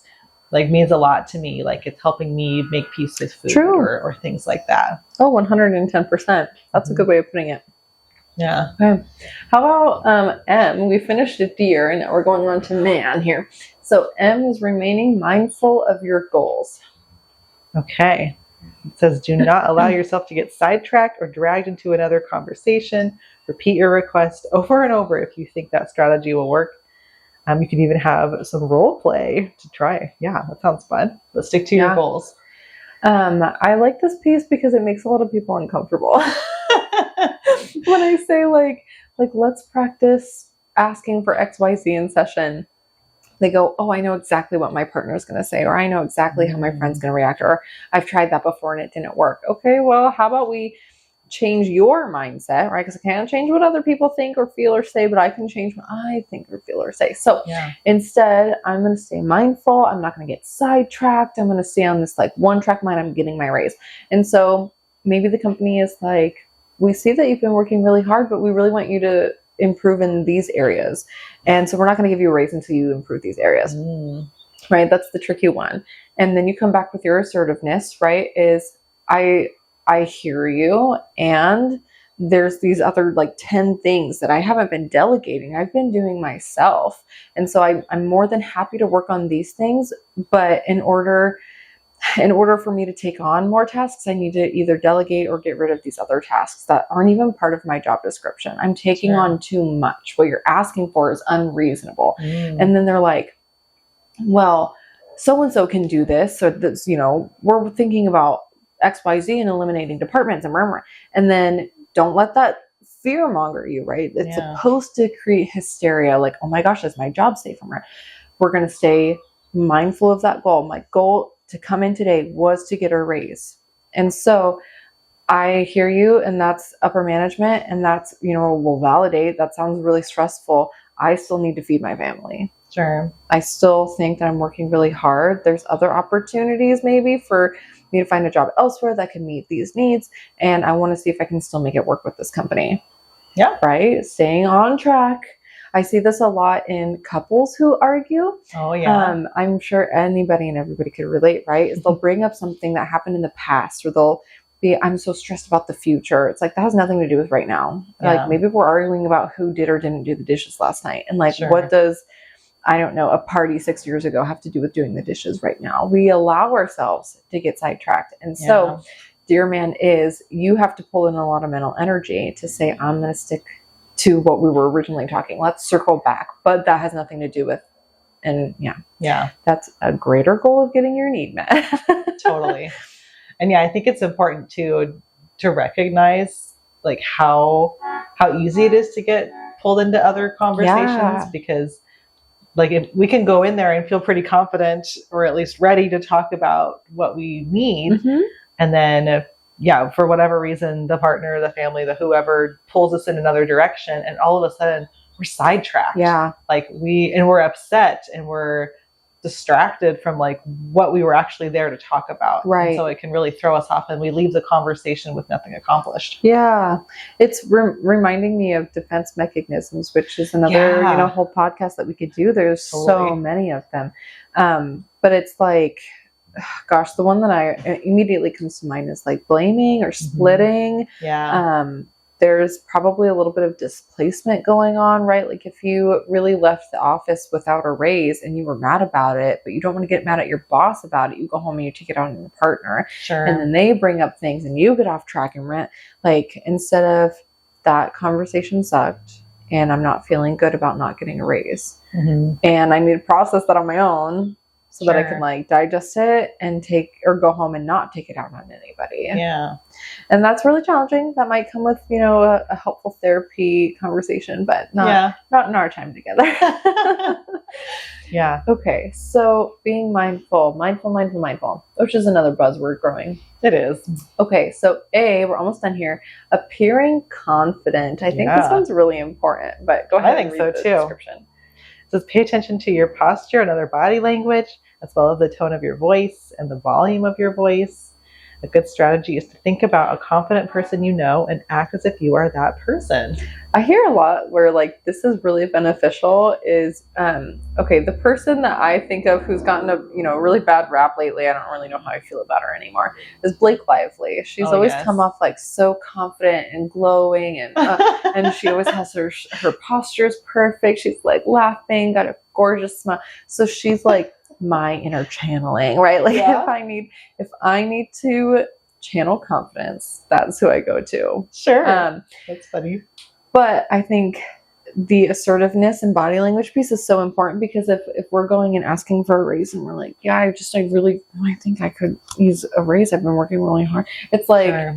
means a lot to me. Like, it's helping me make peace with food or things like that. Oh, 110%. That's a good way of putting it. Yeah. Okay. How about M? We finished a deer and now we're going on to man here. So M is remaining mindful of your goals. Okay. It says, do not allow yourself to get sidetracked or dragged into another conversation. Repeat your request over and over if you think that strategy will work. You could even have some role play to try. Yeah, that sounds fun. But stick to your goals. I like this piece because it makes a lot of people uncomfortable. When I say like let's practice asking for XYZ in session, they go, oh, I know exactly what my partner is going to say, or I know exactly how my friend's going to react, or I've tried that before and it didn't work. Okay, well, how about we change your mindset, right? Because I can't change what other people think or feel or say, but I can change what I think or feel or say. So instead, I'm going to stay mindful. I'm not going to get sidetracked. I'm going to stay on this one track mind. I'm getting my raise. And so maybe the company is like, we see that you've been working really hard, but we really want you to improve in these areas. And so we're not going to give you a raise until you improve these areas, right? That's the tricky one. And then you come back with your assertiveness, right? Is I hear you. And there's these other 10 things that I haven't been delegating. I've been doing myself. And so I'm more than happy to work on these things. But in order for me to take on more tasks, I need to either delegate or get rid of these other tasks that aren't even part of my job description. I'm taking on too much. What you're asking for is unreasonable. And then they're like, well, so-and-so can do this. So that's, we're thinking about XYZ and eliminating departments and then don't let that fear monger you, right? It's supposed to create hysteria. Like, oh my gosh, is my job safe from her? We're going to stay mindful of that goal. My goal to come in today was to get a raise. And so I hear you, and that's upper management, and that's, we'll validate. That sounds really stressful. I still need to feed my family. Sure. I still think that I'm working really hard. There's other opportunities maybe for me to find a job elsewhere that can meet these needs. And I want to see if I can still make it work with this company. Yeah. Right? Staying on track. I see this a lot in couples who argue. Oh, yeah. I'm sure anybody and everybody could relate, right? Is they'll bring up something that happened in the past, or they'll be, I'm so stressed about the future. It's like, that has nothing to do with right now. Like, maybe we're arguing about who did or didn't do the dishes last night. And what does, I don't know, a party 6 years ago have to do with doing the dishes right now? We allow ourselves to get sidetracked. And so, dear man, you have to pull in a lot of mental energy to say, I'm going to stick to what we were originally talking. Let's circle back. But that has nothing to do with, and that's a greater goal of getting your need met. Totally. And I think it's important to recognize how easy it is to get pulled into other conversations, because like if we can go in there and feel pretty confident or at least ready to talk about what we need. Mhm. And then, for whatever reason, the partner, the family, the whoever pulls us in another direction. And all of a sudden we're sidetracked. Yeah. Like we're upset and we're distracted from like what we were actually there to talk about. Right. And so it can really throw us off and we leave the conversation with nothing accomplished. Yeah. It's reminding me of defense mechanisms, which is another, whole podcast that we could do. There's so many of them. But it's like, gosh, the one that I immediately comes to mind is like blaming or splitting. Yeah. There's probably a little bit of displacement going on, right? Like if you really left the office without a raise and you were mad about it, but you don't want to get mad at your boss about it, you go home and you take it out on your partner. Sure. And then they bring up things and you get off track and rant. Like instead of that conversation sucked and I'm not feeling good about not getting a raise. Mm-hmm. And I need to process that on my own so that I can like digest it and go home and not take it out on anybody. Yeah. And that's really challenging. That might come with, a helpful therapy conversation, but not in our time together. Yeah. Okay. So being mindful, which is another buzzword growing. It is. Okay. So we're almost done here. Appearing confident. I think this one's really important, but go ahead. I think and read so the too. description. It says pay attention to your posture and other body language, as well as the tone of your voice and the volume of your voice. A good strategy is to think about a confident person you know and act as if you are that person. I hear a lot where like this is really beneficial is the person that I think of who's gotten a really bad rap lately, I don't really know how I feel about her anymore, is Blake Lively. She's always come off like so confident and glowing and and she always has her posture's perfect. She's like laughing, got a gorgeous smile. So she's like my inner channeling, right? Like if I need to channel confidence, that's who I go to. Sure. That's funny. But I think the assertiveness and body language piece is so important because if we're going and asking for a raise and we're like, I think I could use a raise. I've been working really hard. It's like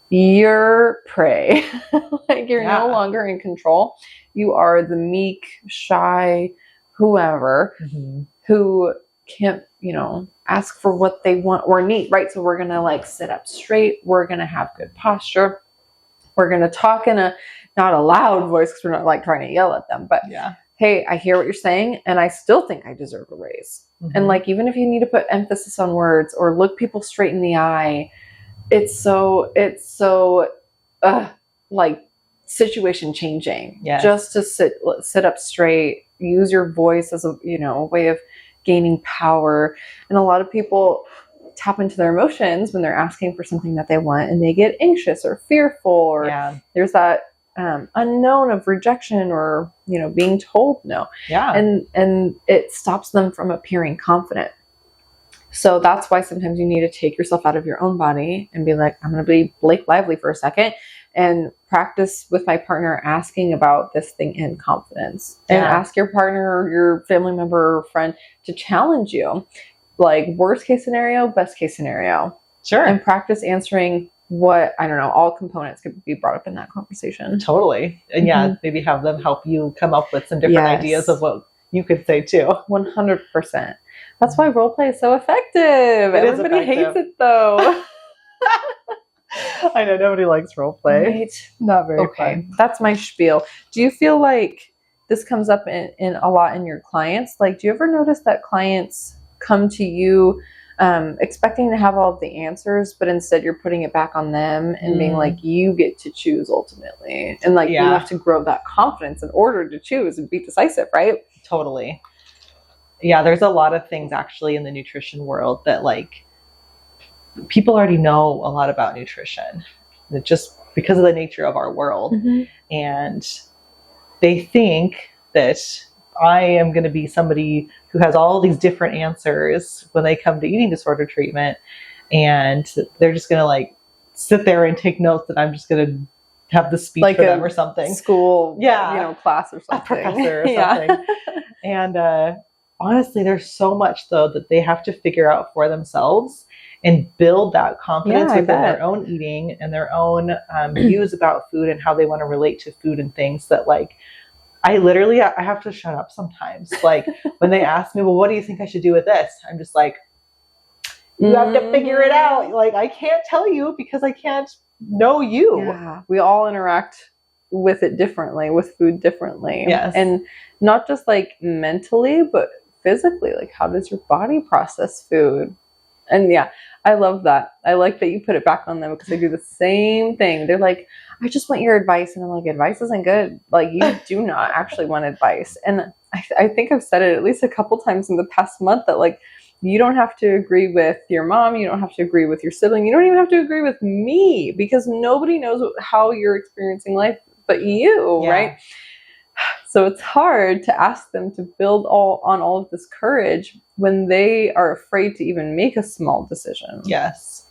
you're prey. Like you're no longer in control. You are the meek, shy, whoever who can't, ask for what they want or need, right? So we're going to like sit up straight. We're going to have good posture. We're going to talk in a, not a loud voice because we're not like trying to yell at them, but hey, I hear what you're saying and I still think I deserve a raise. And like, even if you need to put emphasis on words or look people straight in the eye, it's so like situation changing. Just to sit up straight, use your voice as a way of gaining power. And a lot of people tap into their emotions when they're asking for something that they want and they get anxious or fearful or there's that unknown of rejection or being told no. And it stops them from appearing confident. So that's why sometimes you need to take yourself out of your own body and be like, I'm going to be Blake Lively for a second and practice with my partner asking about this thing in confidence and ask your partner or your family member or friend to challenge you. Like worst case scenario, best case scenario. Sure. And practice answering what, I don't know, all components could be brought up in that conversation. Totally. And maybe have them help you come up with some different ideas of what you could say too. 100%. That's why role play is so effective. Everybody hates it though. I know nobody likes role play. Right. Not very fun. That's my spiel. Do you feel like this comes up in a lot in your clients? Like, do you ever notice that clients come to you expecting to have all of the answers, but instead you're putting it back on them and being like, you get to choose ultimately. And like, you have to grow that confidence in order to choose and be decisive, right? Totally. Yeah, there's a lot of things actually in the nutrition world that like people already know a lot about nutrition, that just because of the nature of our world. And they think that I am going to be somebody who has all these different answers when they come to eating disorder treatment. And they're just going to like sit there and take notes that I'm just going to have the speech like for them or something. School, class or something. A professor or something. And honestly, there's so much though that they have to figure out for themselves and build that confidence within their own eating and their own views about food and how they want to relate to food and things that like I literally, I have to shut up sometimes. Like when they ask me, well, what do you think I should do with this? I'm just like, you have to figure it out. Like, I can't tell you because I can't know you. Yeah, we all interact with it differently, with food differently. Yes. And not just like mentally, but physically. Like, how does your body process food? And yeah, I love that. I like that you put it back on them because they do the same thing. They're like, I just want your advice. And I'm like, advice isn't good. Like, you do not actually want advice. And I think I've said it at least a couple times in the past month that like, you don't have to agree with your mom. You don't have to agree with your sibling. You don't even have to agree with me because nobody knows how you're experiencing life but you, right? So it's hard to ask them to build on all of this courage when they are afraid to even make a small decision. Yes,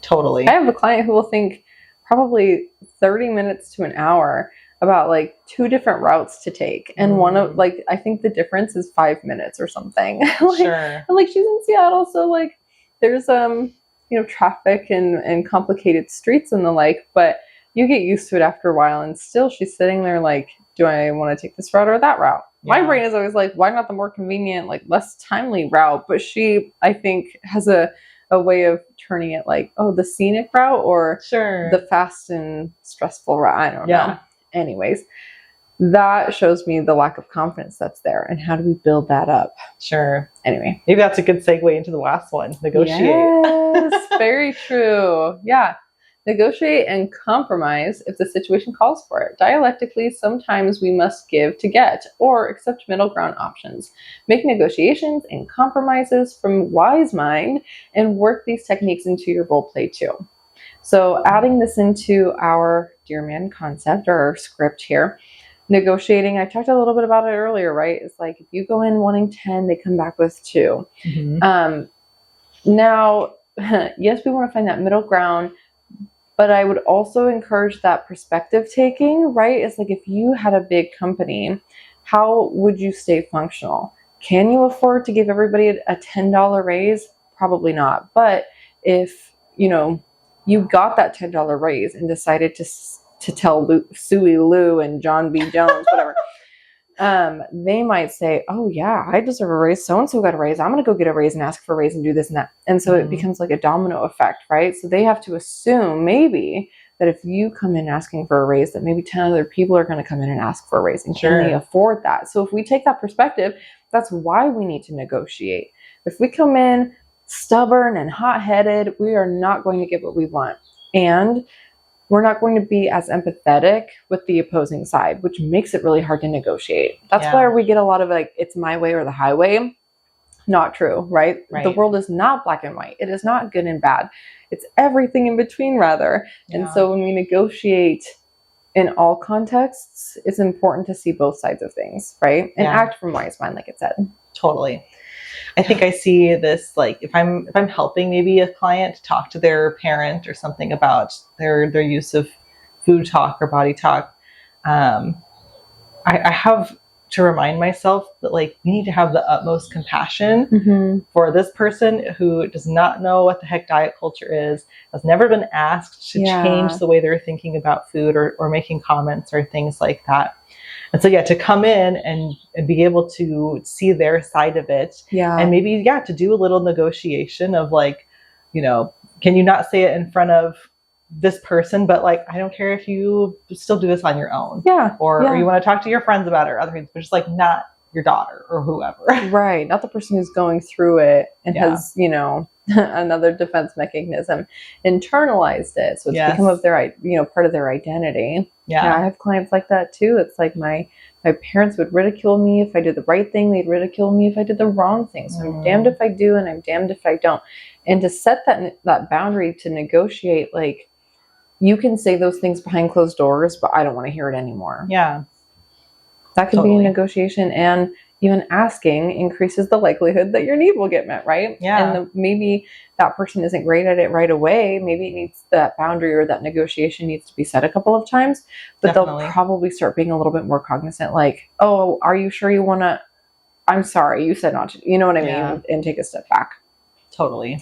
totally. I have a client who will think probably 30 minutes to an hour about like 2 different routes to take. And one of like, I think the difference is 5 minutes or something. Like, Sure. And like she's in Seattle. So like there's, traffic and complicated streets and the like, but you get used to it after a while. And still she's sitting there like, do I want to take this route or that route? Yeah. My brain is always like, why not the more convenient, like less timely route? But she, I think, has a way of turning it like, oh, the scenic route or Sure. the fast and stressful route. I don't know. Anyways, that shows me the lack of confidence that's there. And how do we build that up? Sure. Anyway. Maybe that's a good segue into the last one. Negotiate. Yes, very true. Yeah. Negotiate and compromise if the situation calls for it. Dialectically, sometimes we must give to get or accept middle ground options. Make negotiations and compromises from wise mind and work these techniques into your role play too. So adding this into our Dear Man concept or our script here, negotiating, I talked a little bit about it earlier, right? It's like if you go in wanting 10, they come back with 2. Mm-hmm. Now, yes, we want to find that middle ground, but I would also encourage that perspective taking, right? It's like if you had a big company, how would you stay functional? Can you afford to give everybody a $10 raise? Probably not. But if, you got that $10 raise and decided to tell Suey Lou and John B. Jones, whatever, they might say, oh yeah, I deserve a raise. So-and-so got a raise. I'm going to go get a raise and ask for a raise and do this and that. And so it becomes like a domino effect, right? So they have to assume maybe that if you come in asking for a raise, that maybe 10 other people are going to come in and ask for a raise. And can they afford that? So if we take that perspective, that's why we need to negotiate. If we come in stubborn and hot-headed, we are not going to get what we want. And we're not going to be as empathetic with the opposing side, which makes it really hard to negotiate. That's why we get a lot of like, it's my way or the highway. Not true, right? The world is not black and white. It is not good and bad. It's everything in between, rather. And so when we negotiate in all contexts, it's important to see both sides of things, right? And act from wise mind, like it said. Totally. I think I see this like if I'm helping maybe a client talk to their parent or something about their use of food talk or body talk, I have to remind myself that like we need to have the utmost compassion for this person who does not know what the heck diet culture is, has never been asked to change the way they're thinking about food or making comments or things like that. And so, to come in and be able to see their side of it and maybe, to do a little negotiation of like, can you not say it in front of this person, but like, I don't care if you still do this on your own. Or you want to talk to your friends about it or other things, but just like not your daughter or whoever. Right. Not the person who's going through it and has, another defense mechanism, internalized it. So it's become of their, part of their identity. I have clients like that too. It's like my parents would ridicule me if I did the right thing. They'd ridicule me if I did the wrong thing. So I'm damned if I do and I'm damned if I don't. And to set that boundary to negotiate, like, you can say those things behind closed doors, but I don't want to hear it anymore. That could be a negotiation, and even asking increases the likelihood that your need will get met, right? And maybe that person isn't great at it right away. Maybe it needs that boundary or that negotiation needs to be set a couple of times, but they'll probably start being a little bit more cognizant, like, oh, are you sure you want to, I'm sorry, you said not to, you know what I mean? And take a step back. Totally.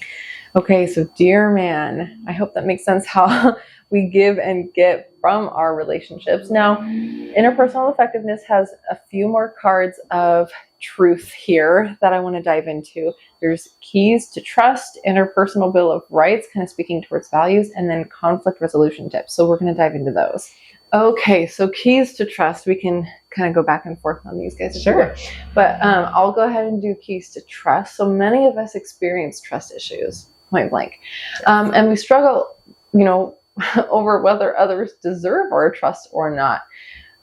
Okay, so dear man, I hope that makes sense how we give and get from our relationships. Now, interpersonal effectiveness has a few more cards of truth here that I want to dive into. There's keys to trust, interpersonal bill of rights, kind of speaking towards values, and then conflict resolution tips. So we're going to dive into those. Okay, so keys to trust. We can kind of go back and forth on these guys. Sure. But I'll go ahead and do keys to trust. So many of us experience trust issues, point blank. And we struggle, over whether others deserve our trust or not.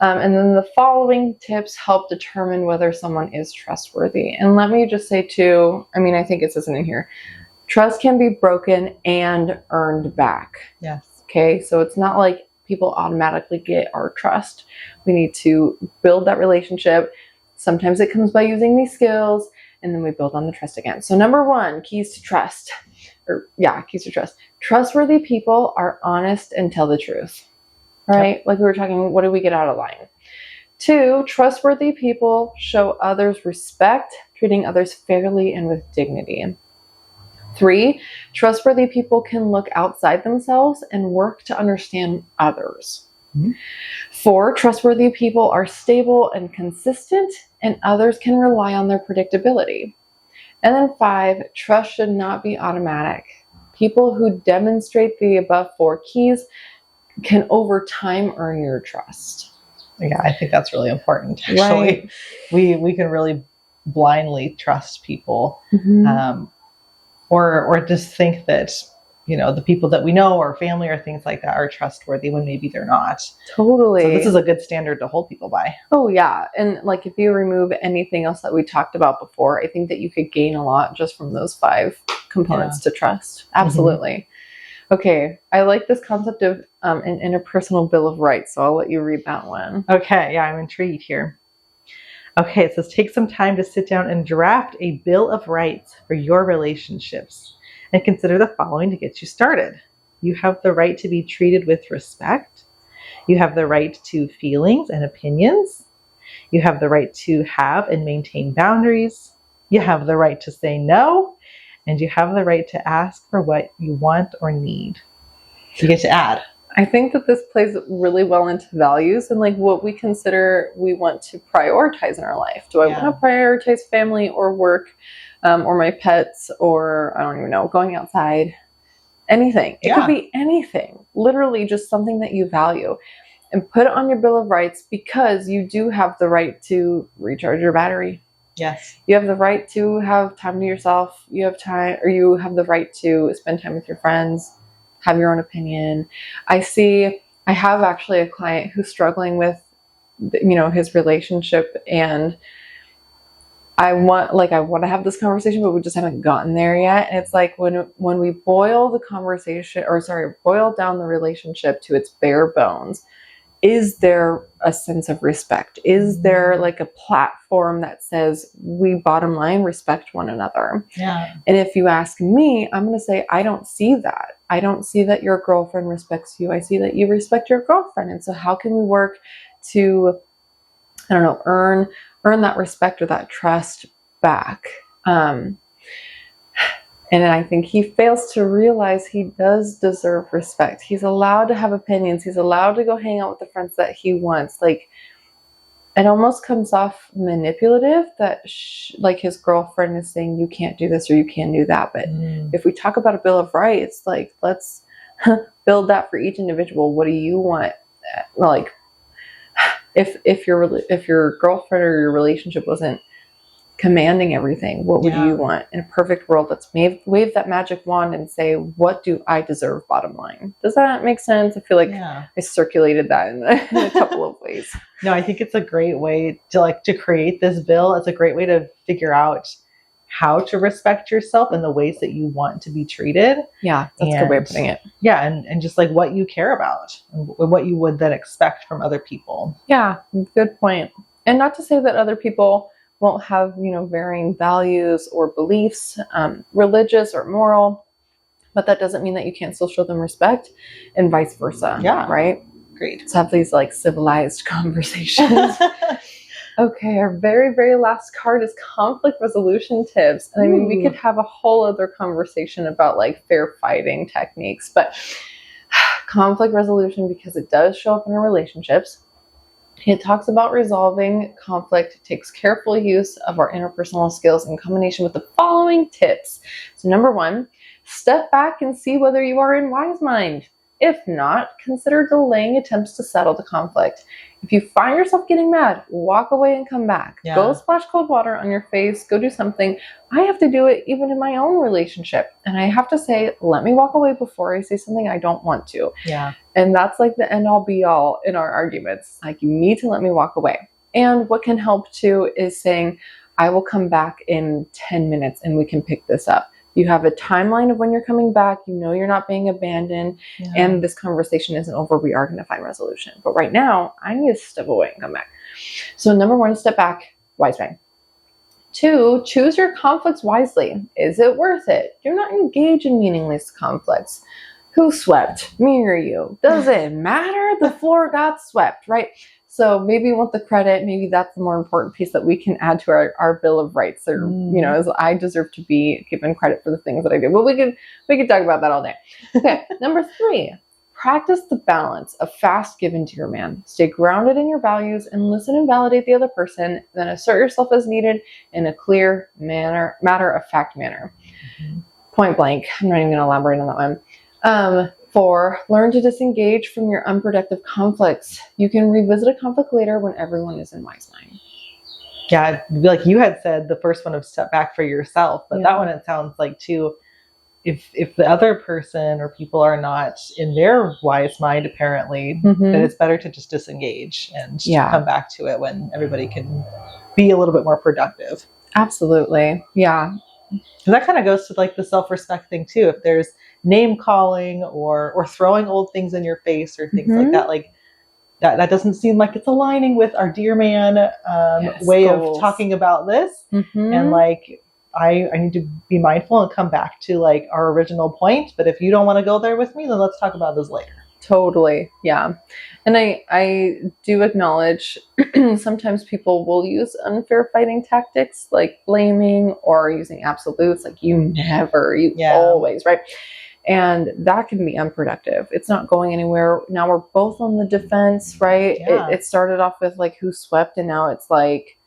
And then the following tips help determine whether someone is trustworthy. And let me just say too, I think it says it in here, trust can be broken and earned back. Yes. Okay, so it's not like people automatically get our trust. We need to build that relationship. Sometimes it comes by using these skills, and then we build on the trust again. So number one, keys to trust. Keys to trust. Trustworthy people are honest and tell the truth. Right? Yep. Like we were talking, what do we get out of lying? 2, trustworthy people show others respect, treating others fairly and with dignity. 3, trustworthy people can look outside themselves and work to understand others. 4, trustworthy people are stable and consistent, and others can rely on their predictability. And then 5, trust should not be automatic. People who demonstrate the above 4 keys can over time earn your trust. Yeah, I think that's really important. Actually, right. We can really blindly trust people, or just think that the people that we know or family or things like that are trustworthy when maybe they're not. Totally. So this is a good standard to hold people by. Oh yeah, and like if you remove anything else that we talked about before, I think that you could gain a lot just from those 5 components to trust. Absolutely. Okay, I like this concept of an interpersonal bill of rights, so I'll let you read that one. Okay, yeah, I'm intrigued here. Okay, it says take some time to sit down and draft a bill of rights for your relationships and consider the following to get you started. You have the right to be treated with respect. You have the right to feelings and opinions. You have the right to have and maintain boundaries. You have the right to say no. And you have the right to ask for what you want or need. You get to add. I think that this plays really well into values and like what we consider we want to prioritize in our life. Do I want to prioritize family or work, or my pets, or I don't even know, going outside? Anything. It could be anything. Literally just something that you value. And put it on your Bill of Rights because you do have the right to recharge your battery. Yes. You have the right to have time to yourself. You have the right to spend time with your friends, have your own opinion. I have actually a client who's struggling with, his relationship, and I want to have this conversation, but we just haven't gotten there yet. And it's like when we boil down the relationship to its bare bones, is there a sense of respect? Is there like a platform that says we bottom line respect one another? Yeah. And if you ask me, I'm going to say, I don't see that. I don't see that your girlfriend respects you. I see that you respect your girlfriend. And so how can we work to, earn that respect or that trust back? And I think he fails to realize he does deserve respect. He's allowed to have opinions. He's allowed to go hang out with the friends that he wants. Like, it almost comes off manipulative that his girlfriend is saying, you can't do this or you can't do that. But if we talk about a Bill of Rights, like, let's build that for each individual. What do you want? Like, if your girlfriend or your relationship wasn't commanding everything, what would you want? In a perfect world, let's wave that magic wand and say, what do I deserve, bottom line? Does that make sense? I feel like I circulated that in a couple of ways. No, I think it's a great way to create this bill. It's a great way to figure out how to respect yourself and the ways that you want to be treated. Yeah, that's a good way of putting it. Yeah, and just like what you care about and what you would then expect from other people. Yeah, good point. And not to say that other people won't have, varying values or beliefs, religious or moral, but that doesn't mean that you can't still show them respect and vice versa. Yeah. Right? Great. Let's have these civilized conversations. Okay, our very, very last card is conflict resolution tips. And I mean, we could have a whole other conversation about like fair fighting techniques, but conflict resolution, because it does show up in our relationships. It talks about resolving conflict, takes careful use of our interpersonal skills in combination with the following tips. So number 1, step back and see whether you are in wise mind. If not, consider delaying attempts to settle the conflict. If you find yourself getting mad, walk away and come back. Yeah. Go splash cold water on your face. Go do something. I have to do it even in my own relationship. And I have to say, let me walk away before I say something I don't want to. Yeah. And that's like the end all be all in our arguments. Like, you need to let me walk away. And what can help too is saying, I will come back in 10 minutes and we can pick this up. You have a timeline of when you're coming back. You know you're not being abandoned. Yeah. And this conversation isn't over. We are going to find resolution. But right now, I need to step away and come back. So number 1, step back, wise mind. 2, choose your conflicts wisely. Is it worth it? Do not engage in meaningless conflicts. Who swept? Me or you? Doesn't matter. The floor got swept, right? So maybe you want the credit. Maybe that's the more important piece that we can add to our Bill of Rights. Or, you know, as I deserve to be given credit for the things that I do. But we could talk about that all day. Okay, number 3, practice the balance of fast given to your man. Stay grounded in your values and listen and validate the other person. Then assert yourself as needed in a clear matter-of-fact manner. Point blank. I'm not even going to elaborate on that one. 4, learn to disengage from your unproductive conflicts. You can revisit a conflict later when everyone is in wise mind. Yeah, like you had said, the first one of step back for yourself, but that one, it sounds like too, if the other person or people are not in their wise mind, apparently, then it's better to just disengage and come back to it when everybody can be a little bit more productive. Absolutely. Yeah. That kind of goes to like the self-respect thing too. If there's name calling or throwing old things in your face or things like that, like that doesn't seem like it's aligning with our dear man way goals. Of talking about this. And like, I need to be mindful and come back to like our original point. But if you don't want to go there with me, then let's talk about this later. Totally. Yeah. And I do acknowledge sometimes people will use unfair fighting tactics like blaming or using absolutes like you never, you always, right? And that can be unproductive. It's not going anywhere. Now we're both on the defense, right? Yeah. It started off with like who swept, and now it's like,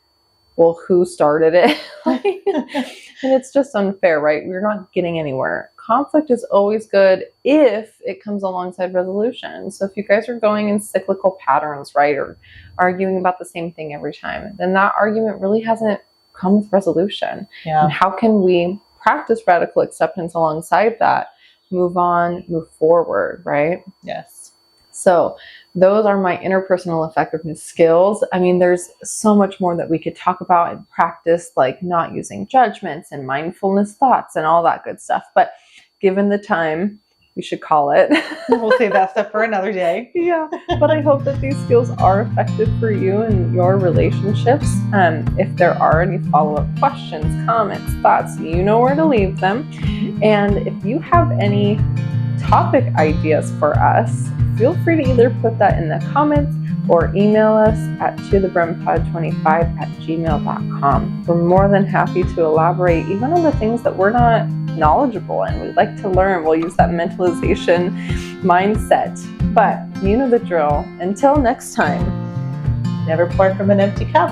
well, who started it? And it's just unfair, right? We're not getting anywhere. Conflict is always good if it comes alongside resolution. So if you guys are going in cyclical patterns, right, or arguing about the same thing every time, then that argument really hasn't come with resolution. Yeah. And how can we practice radical acceptance alongside that? Move on, move forward, right? Yes. So those are my interpersonal effectiveness skills. I mean, there's so much more that we could talk about and practice, like not using judgments and mindfulness thoughts and all that good stuff. But given the time, we should call it. We'll save that stuff for another day. Yeah. But I hope that these skills are effective for you and your relationships. If there are any follow-up questions, comments, thoughts, you know where to leave them. And if you have any topic ideas for us, feel free to either put that in the comments or email us at tothebrunpod25@gmail.com. We're more than happy to elaborate even on the things that we're not knowledgeable in. We'd like to learn. We'll use that mentalization mindset. But you know the drill. Until next time. Never pour from an empty cup.